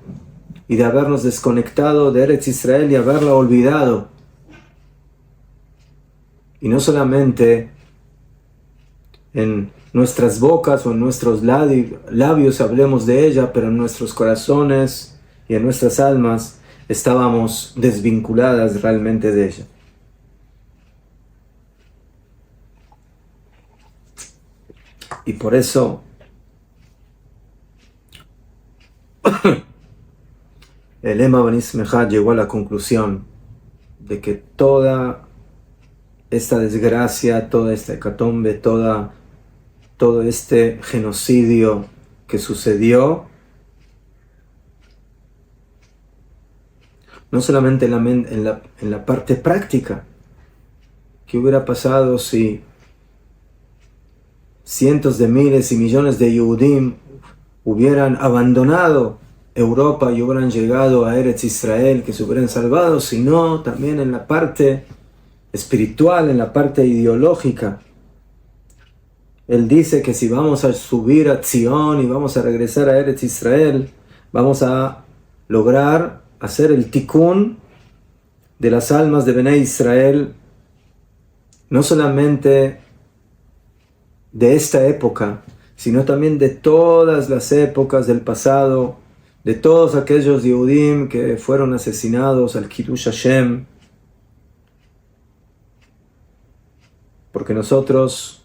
y de habernos desconectado de Eretz Israel y haberla olvidado. Y no solamente en nuestras bocas o en nuestros labios hablemos de ella, pero en nuestros corazones y en nuestras almas estábamos desvinculadas realmente de ella. Y por eso el Ema Ben Ismejad llegó a la conclusión de que toda esta desgracia, toda esta hecatombe, todo este genocidio que sucedió, no solamente en la parte práctica, ¿qué hubiera pasado si cientos de miles y millones de Yehudim hubieran abandonado Europa y hubieran llegado a Eretz Israel, que se hubieran salvado, sino también en la parte espiritual, en la parte ideológica? Él dice que si vamos a subir a Zion y vamos a regresar a Eretz Israel, vamos a lograr hacer el tikkun de las almas de Bnei Israel, no solamente de esta época, sino también de todas las épocas del pasado, de todos aquellos Yehudim que fueron asesinados al Kiddush Hashem, porque nosotros,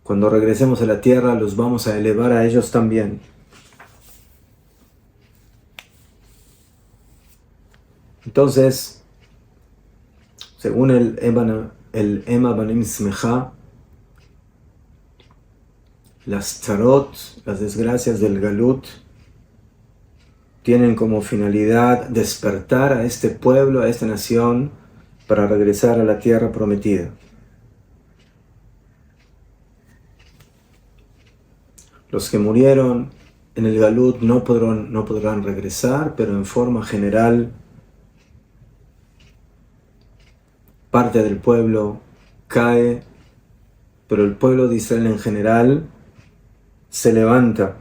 cuando regresemos a la tierra, los vamos a elevar a ellos también. Entonces, según el Ema Banim Smeja, las tzarot, las desgracias del Galut, tienen como finalidad despertar a este pueblo, a esta nación, para regresar a la tierra prometida. Los que murieron en el Galut no podrán regresar, pero en forma general, parte del pueblo cae, pero el pueblo de Israel en general se levanta.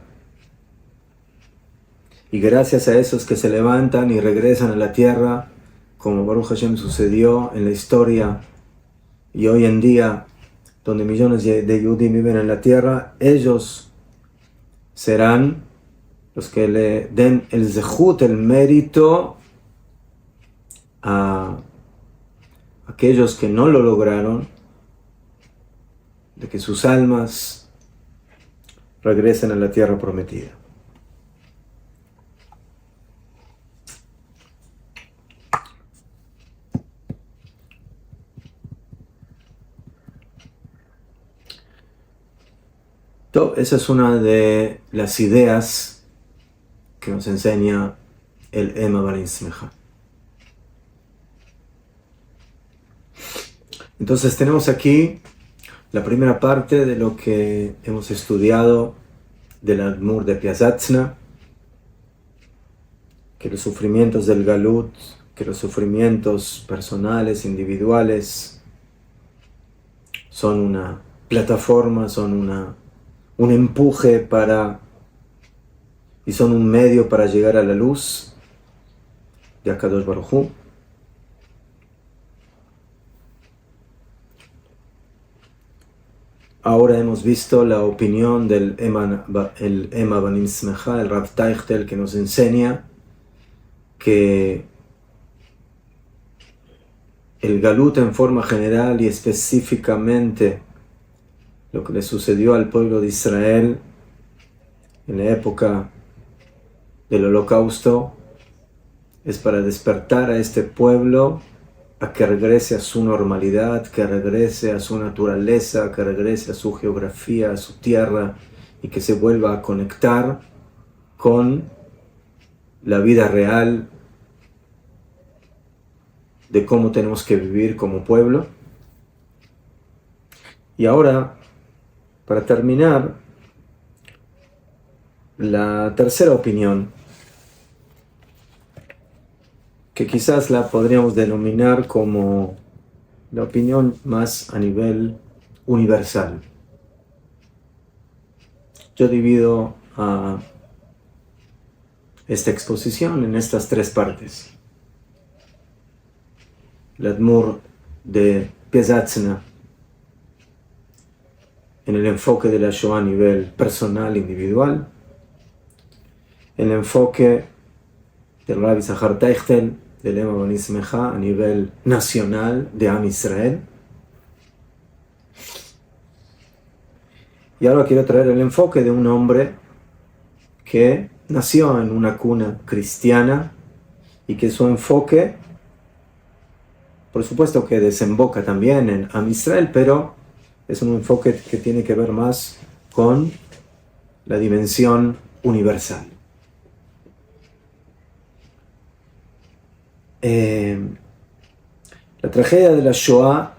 Y gracias a esos que se levantan y regresan a la tierra, como Baruch Hashem sucedió en la historia y hoy en día, donde millones de Yudim viven en la tierra, ellos serán los que le den el zehut, el mérito a aquellos que no lo lograron, de que sus almas regresen a la tierra prometida. Esa es una de las ideas que nos enseña el Ema Banim Smeja. Entonces tenemos aquí la primera parte de lo que hemos estudiado del Admur de Piazatzna, que los sufrimientos del Galut, que los sufrimientos personales, individuales, son una plataforma, son un empuje y son un medio para llegar a la luz de Akadosh Baruj Hu. Ahora hemos visto la opinión del Ema Banim Smeja, el Rav Teichtel, que nos enseña que el Galut en forma general y específicamente lo que le sucedió al pueblo de Israel en la época del Holocausto es para despertar a este pueblo a que regrese a su normalidad, que regrese a su naturaleza, que regrese a su geografía, a su tierra y que se vuelva a conectar con la vida real de cómo tenemos que vivir como pueblo. Y ahora, para terminar, la tercera opinión, que quizás la podríamos denominar como la opinión más a nivel universal. Yo divido a esta exposición en estas tres partes. El Admur de Piazatzna, en el enfoque de la Shoah a nivel personal, individual, el enfoque del Rabbi Zahar Teichtel, del Ema Banim Smeja a nivel nacional de Am Israel. Y ahora quiero traer el enfoque de un hombre que nació en una cuna cristiana y que su enfoque, por supuesto que desemboca también en Am Israel, pero es un enfoque que tiene que ver más con la dimensión universal. La tragedia de la Shoah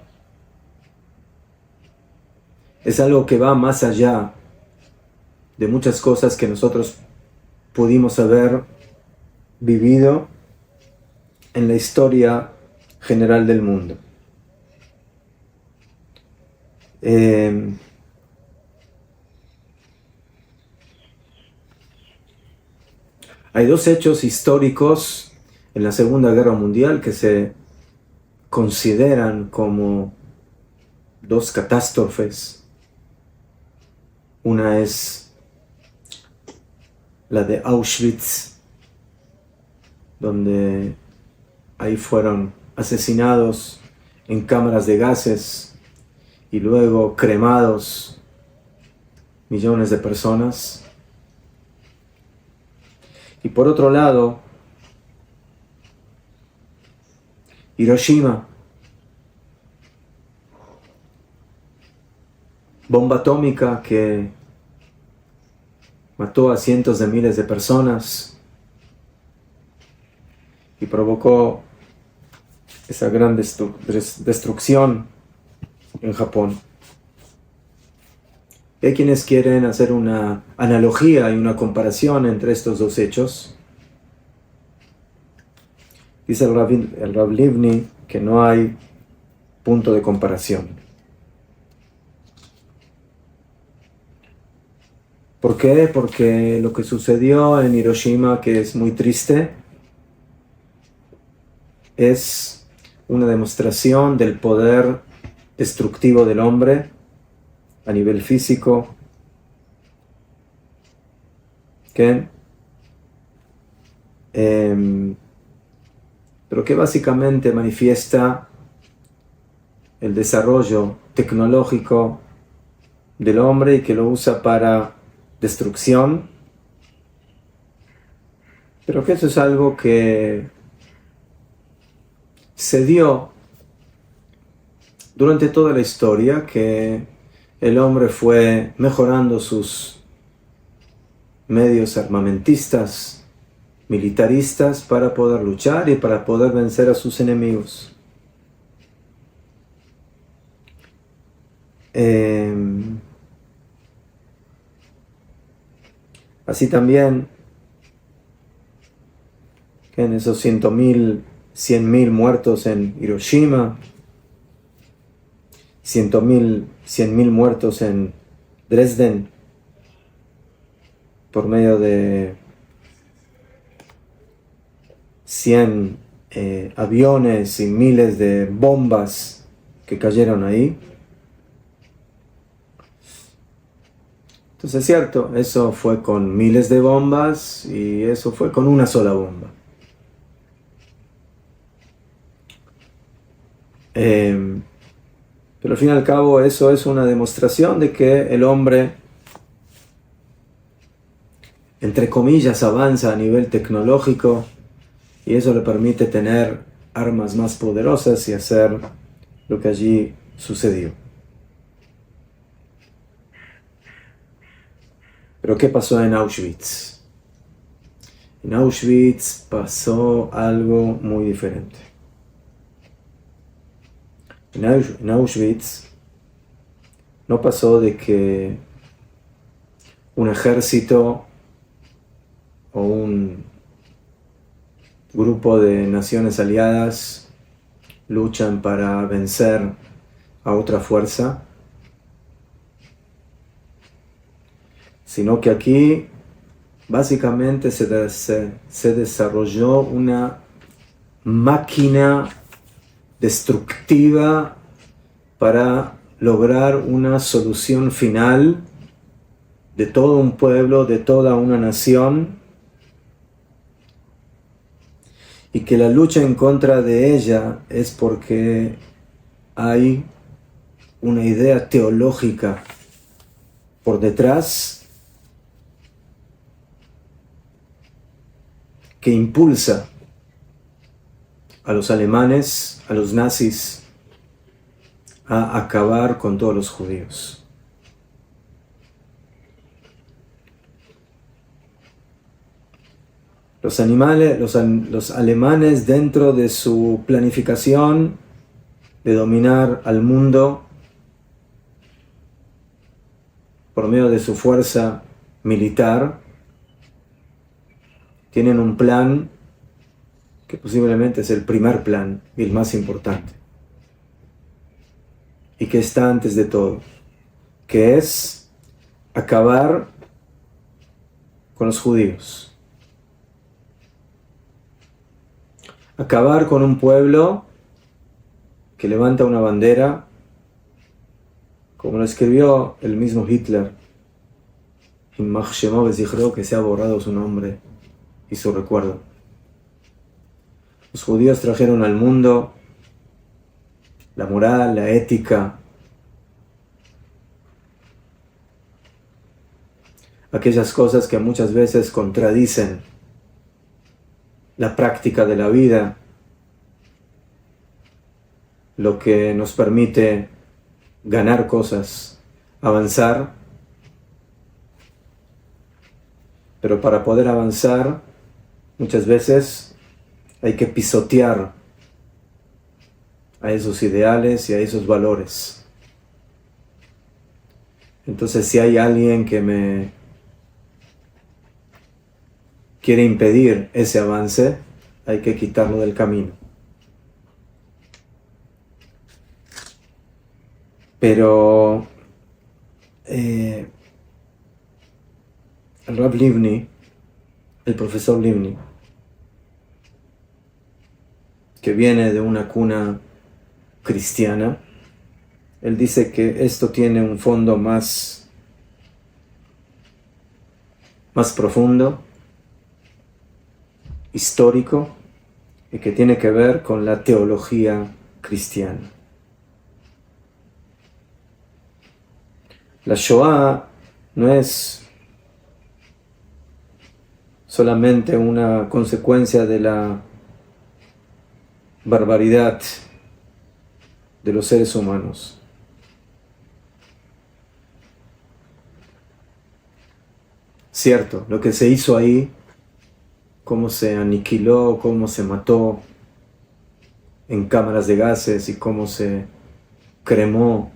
es algo que va más allá de muchas cosas que nosotros pudimos haber vivido en la historia general del mundo. Hay dos hechos históricos en la Segunda Guerra Mundial que se consideran como dos catástrofes. Una es la de Auschwitz, donde ahí fueron asesinados en cámaras de gases y luego cremados millones de personas. Y por otro lado, Hiroshima, bomba atómica que mató a cientos de miles de personas y provocó esa gran destrucción en Japón. Hay quienes quieren hacer una analogía y una comparación entre estos dos hechos. Dice el Rav Livni que no hay punto de comparación. ¿Por qué? Porque lo que sucedió en Hiroshima, que es muy triste, es una demostración del poder destructivo del hombre a nivel físico, pero que básicamente manifiesta el desarrollo tecnológico del hombre y que lo usa para destrucción, pero que eso es algo que se dio durante toda la historia, que el hombre fue mejorando sus medios armamentistas, militaristas, para poder luchar y para poder vencer a sus enemigos. Así también, que en esos 100.000 muertos en Hiroshima, 100.000 muertos en Dresden, por medio de 100 aviones y miles de bombas que cayeron ahí. Entonces es cierto, eso fue con miles de bombas y eso fue con una sola bomba. Pero al fin y al cabo eso es una demostración de que el hombre, entre comillas, avanza a nivel tecnológico y eso le permite tener armas más poderosas y hacer lo que allí sucedió. Pero ¿qué pasó en Auschwitz? En Auschwitz pasó algo muy diferente. En Auschwitz no pasó de que un ejército o un grupo de naciones aliadas luchan para vencer a otra fuerza, sino que aquí básicamente se desarrolló una máquina destructiva para lograr una solución final de todo un pueblo, de toda una nación, y que la lucha en contra de ella es porque hay una idea teológica por detrás que impulsa a los alemanes, a los nazis, a acabar con todos los judíos. Los alemanes, dentro de su planificación de dominar al mundo por medio de su fuerza militar, tienen un plan que posiblemente es el primer plan y el más importante, y que está antes de todo, que es acabar con los judíos, acabar con un pueblo que levanta una bandera, como lo escribió el mismo Hitler, que se ha borrado su nombre y su recuerdo. Los judíos trajeron al mundo la moral, la ética, aquellas cosas que muchas veces contradicen la práctica de la vida, lo que nos permite ganar cosas, avanzar. Pero para poder avanzar, muchas veces hay que pisotear a esos ideales y a esos valores. Entonces, si hay alguien que me quiere impedir ese avance, hay que quitarlo del camino. Pero el Rav Livni, el profesor Livni, que viene de una cuna cristiana, él dice que esto tiene un fondo más profundo, histórico, y que tiene que ver con la teología cristiana. La Shoah no es solamente una consecuencia de la barbaridad de los seres humanos. Cierto, lo que se hizo ahí, cómo se aniquiló, cómo se mató en cámaras de gases y cómo se cremó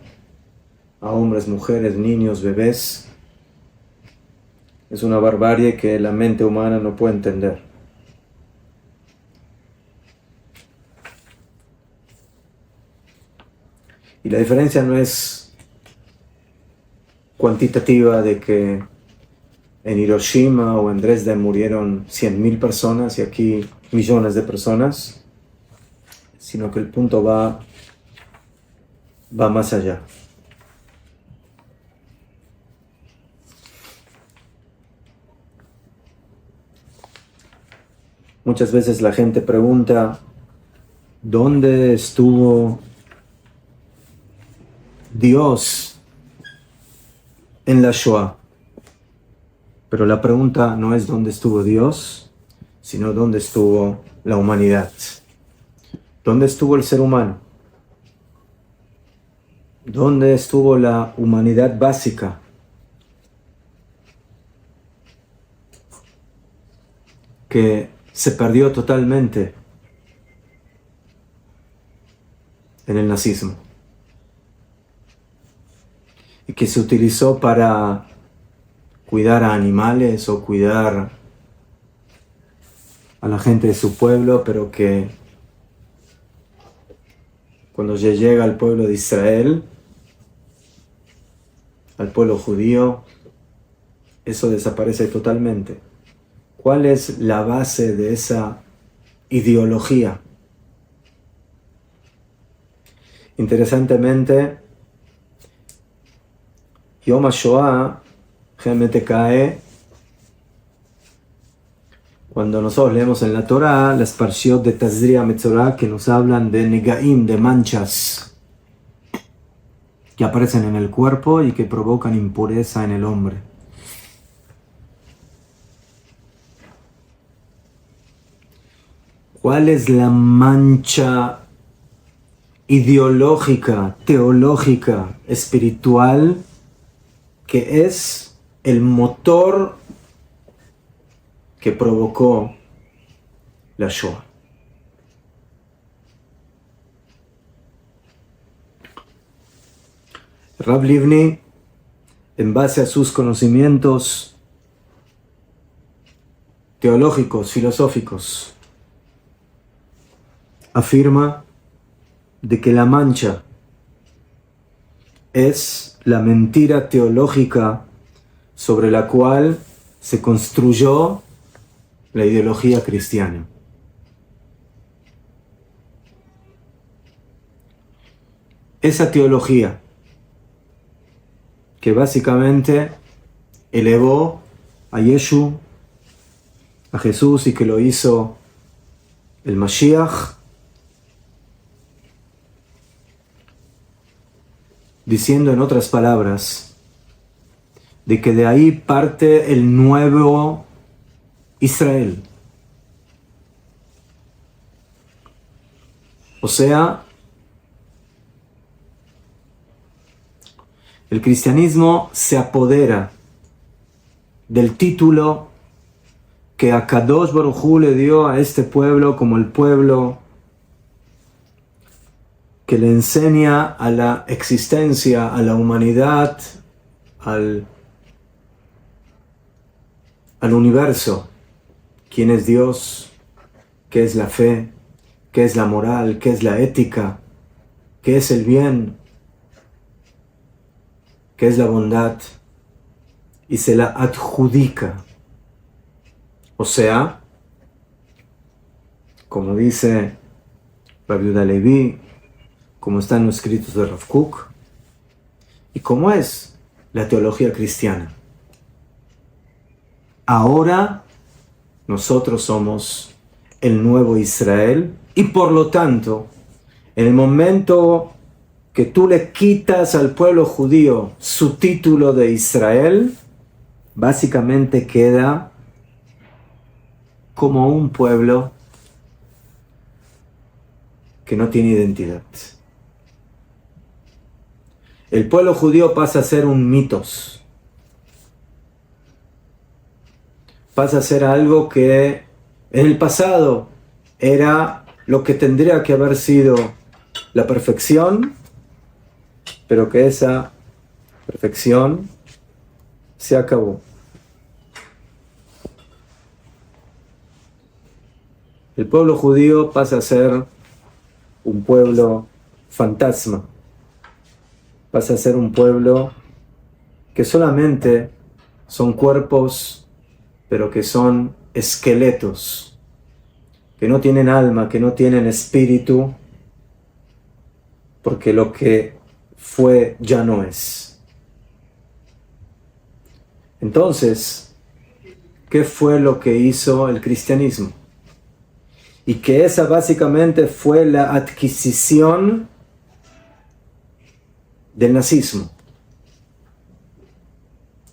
a hombres, mujeres, niños, bebés, es una barbarie que la mente humana no puede entender. Y la diferencia no es cuantitativa de que en Hiroshima o en Dresde murieron 100.000 personas y aquí millones de personas, sino que el punto va más allá. Muchas veces la gente pregunta, ¿dónde estuvo Dios en la Shoah? Pero la pregunta no es dónde estuvo Dios, sino dónde estuvo la humanidad. ¿Dónde estuvo el ser humano? ¿Dónde estuvo la humanidad básica? Que se perdió totalmente en el nazismo y que se utilizó para cuidar a animales o cuidar a la gente de su pueblo, pero que cuando ya llega al pueblo de Israel, al pueblo judío, eso desaparece totalmente. ¿Cuál es la base de esa ideología? Interesantemente, Yom HaShoah generalmente cae cuando nosotros leemos en la Torá las parshiot de Tazria Metzorah que nos hablan de negaim, de manchas que aparecen en el cuerpo y que provocan impureza en el hombre. ¿Cuál es la mancha ideológica, teológica, espiritual que es el motor que provocó la Shoah? Rav Livni, en base a sus conocimientos teológicos, filosóficos, afirma de que la mancha es la mentira teológica sobre la cual se construyó la ideología cristiana. Esa teología que básicamente elevó a Yeshu, a Jesús, y que lo hizo el Mashiach, diciendo en otras palabras de que de ahí parte el nuevo Israel. O sea, El cristianismo se apodera del título que Akadosh Baruj Hu le dio a este pueblo como el pueblo que le enseña a la existencia, a la humanidad, al universo, quién es Dios, qué es la fe, qué es la moral, qué es la ética, qué es el bien, qué es la bondad, y se la adjudica. O sea, como dice Rabbi Yehuda Levi, como están en los escritos de Rav Kook, y como es la teología cristiana. Ahora nosotros somos el nuevo Israel, y por lo tanto, en el momento que tú le quitas al pueblo judío su título de Israel, básicamente queda como un pueblo que no tiene identidad. El pueblo judío pasa a ser un mitos. Pasa a ser algo que en el pasado era lo que tendría que haber sido la perfección, pero que esa perfección se acabó. El pueblo judío pasa a ser un pueblo fantasma. Pasa a ser un pueblo que solamente son cuerpos, pero que son esqueletos, que no tienen alma, que no tienen espíritu, porque lo que fue ya no es. Entonces, ¿qué fue lo que hizo el cristianismo? Y que esa básicamente fue la adquisición del nazismo.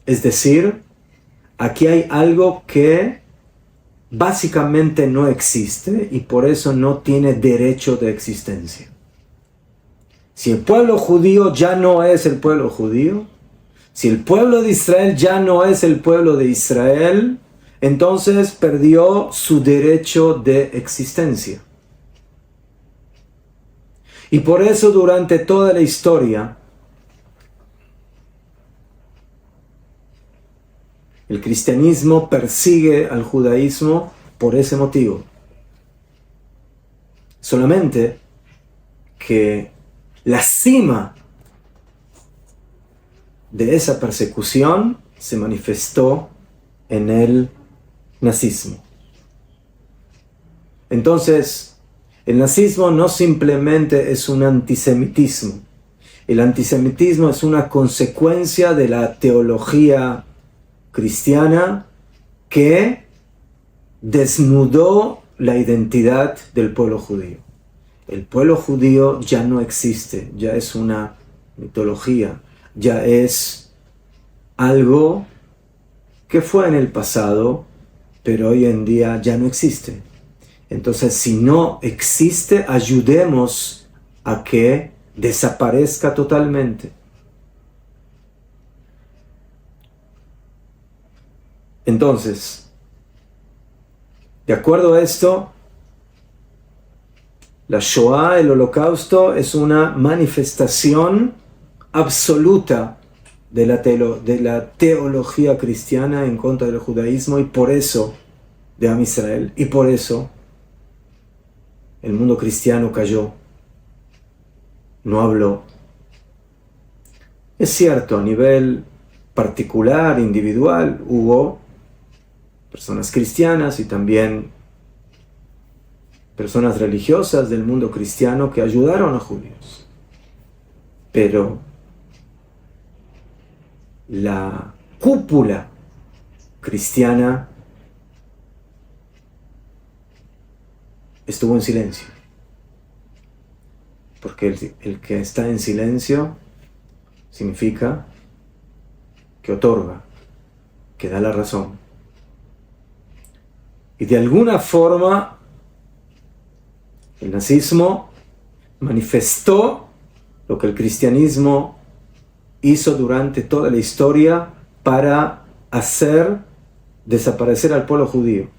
Es decir, aquí hay algo que básicamente no existe y por eso no tiene derecho de existencia. Si el pueblo judío ya no es el pueblo judío, si el pueblo de Israel ya no es el pueblo de Israel, entonces perdió su derecho de existencia. Y por eso durante toda la historia, el cristianismo persigue al judaísmo por ese motivo. Solamente que la cima de esa persecución se manifestó en el nazismo. Entonces, el nazismo no simplemente es un antisemitismo. El antisemitismo es una consecuencia de la teología cristiana que desnudó la identidad del pueblo judío. El pueblo judío ya no existe, ya es una mitología, ya es algo que fue en el pasado, pero hoy en día ya no existe. Entonces, si no existe, ayudemos a que desaparezca totalmente. Entonces, de acuerdo a esto, la Shoah, el Holocausto, es una manifestación absoluta de la teología cristiana en contra del judaísmo y por eso de Am Israel. Y por eso el mundo cristiano cayó, no habló. Es cierto, a nivel particular, individual, hubo personas cristianas y también personas religiosas del mundo cristiano que ayudaron a judíos. Pero la cúpula cristiana estuvo en silencio. Porque el que está en silencio significa que otorga, que da la razón. Y de alguna forma el nazismo manifestó lo que el cristianismo hizo durante toda la historia para hacer desaparecer al pueblo judío.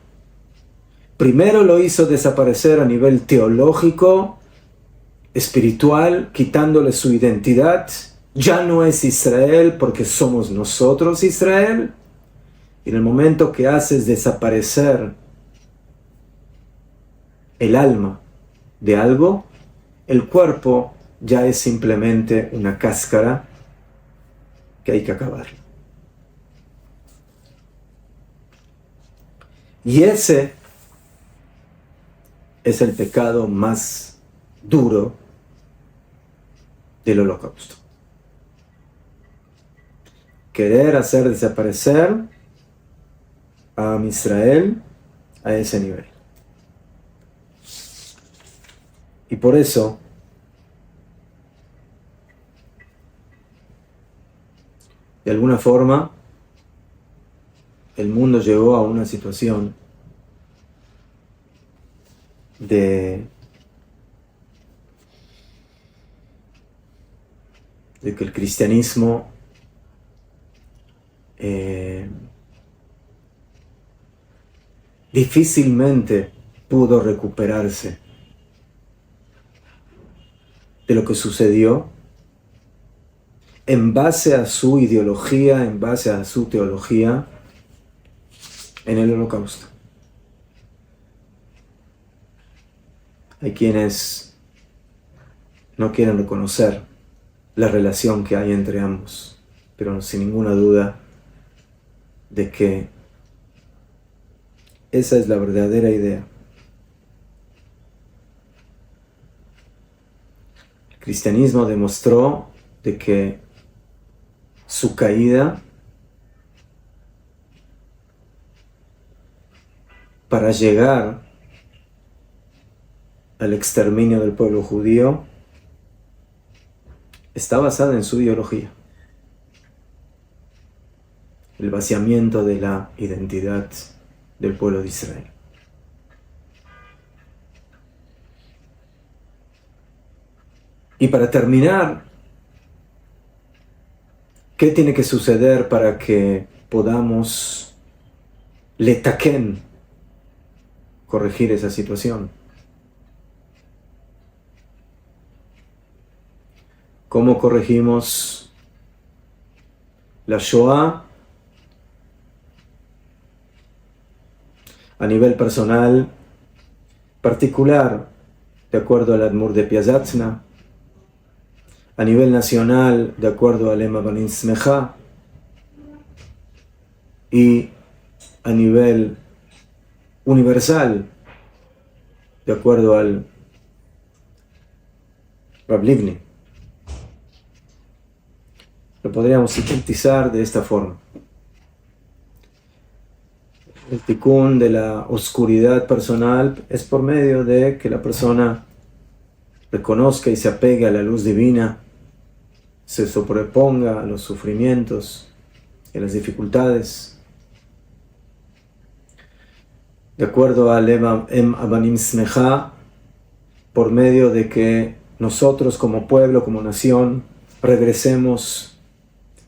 Primero lo hizo desaparecer a nivel teológico, espiritual, quitándole su identidad. Ya no es Israel porque somos nosotros Israel. Y en el momento que haces desaparecer el alma de algo, el cuerpo ya es simplemente una cáscara que hay que acabar. Y ese es el pecado más duro del Holocausto. Querer hacer desaparecer a Israel a ese nivel. Y por eso de alguna forma el mundo llegó a una situación de que el cristianismo difícilmente pudo recuperarse de lo que sucedió en base a su ideología, en base a su teología en el Holocausto. Hay quienes no quieren reconocer la relación que hay entre ambos, pero sin ninguna duda de que esa es la verdadera idea. El cristianismo demostró de que su caída para llegar al exterminio del pueblo judío está basada en su ideología. El vaciamiento de la identidad del pueblo de Israel. Y para terminar, ¿qué tiene que suceder para que podamos letaken, corregir esa situación? ¿Cómo corregimos la Shoah? A nivel personal, particular, de acuerdo al Admur de Piazatzna, a nivel nacional, de acuerdo al Lema Banim Smecha, y a nivel universal, de acuerdo al Rab Livni. Lo podríamos sintetizar de esta forma. El tikkun de la oscuridad personal es por medio de que la persona reconozca y se apegue a la luz divina, se sobreponga a los sufrimientos y a las dificultades. De acuerdo al Em Abanim Smecha, por medio de que nosotros como pueblo, como nación, regresemos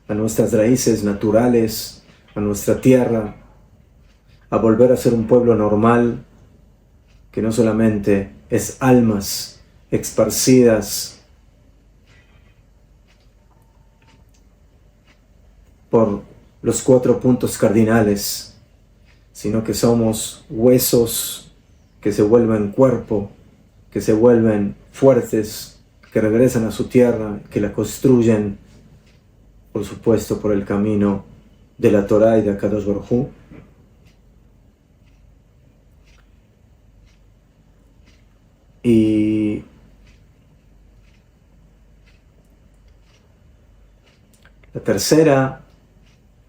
a nuestras raíces naturales, a nuestra tierra, a volver a ser un pueblo normal, que no solamente es almas esparcidas por los 4 puntos cardinales, sino que somos huesos que se vuelven cuerpo, que se vuelven fuertes, que regresan a su tierra, que la construyen, por supuesto, por el camino de la Torá y de Akadosh Baruj Hu. Y la tercera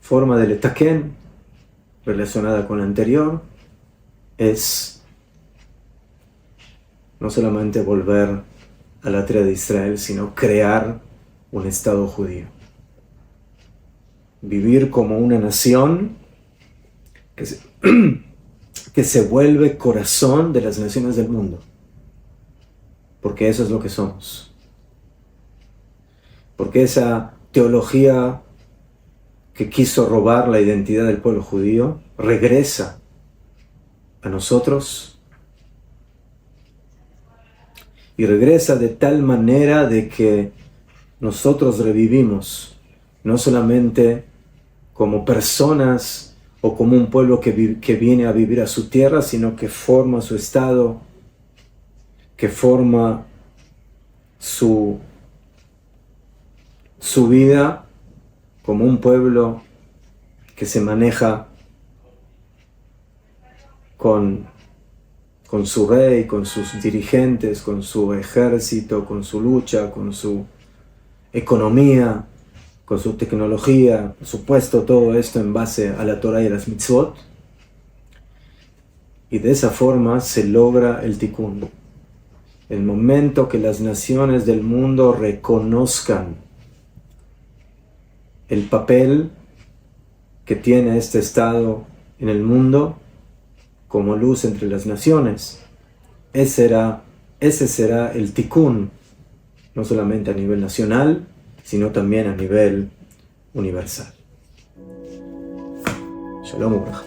forma del letaken, relacionada con la anterior, es no solamente volver a la tierra de Israel, sino crear un Estado judío. Vivir como una nación que se vuelve corazón de las naciones del mundo. Porque eso es lo que somos. Porque esa teología que quiso robar la identidad del pueblo judío regresa a nosotros y regresa de tal manera de que nosotros revivimos, no solamente como personas o como un pueblo que viene a vivir a su tierra, sino que forma su estado, que forma su vida como un pueblo que se maneja con su rey, con sus dirigentes, con su ejército, con su lucha, con su economía, con su tecnología, por supuesto todo esto en base a la Torah y a las mitzvot. Y de esa forma se logra el tikkun. El momento que las naciones del mundo reconozcan el papel que tiene este Estado en el mundo como luz entre las naciones, ese será el tikkun, no solamente a nivel nacional, sino también a nivel universal. Shalom Ubraja.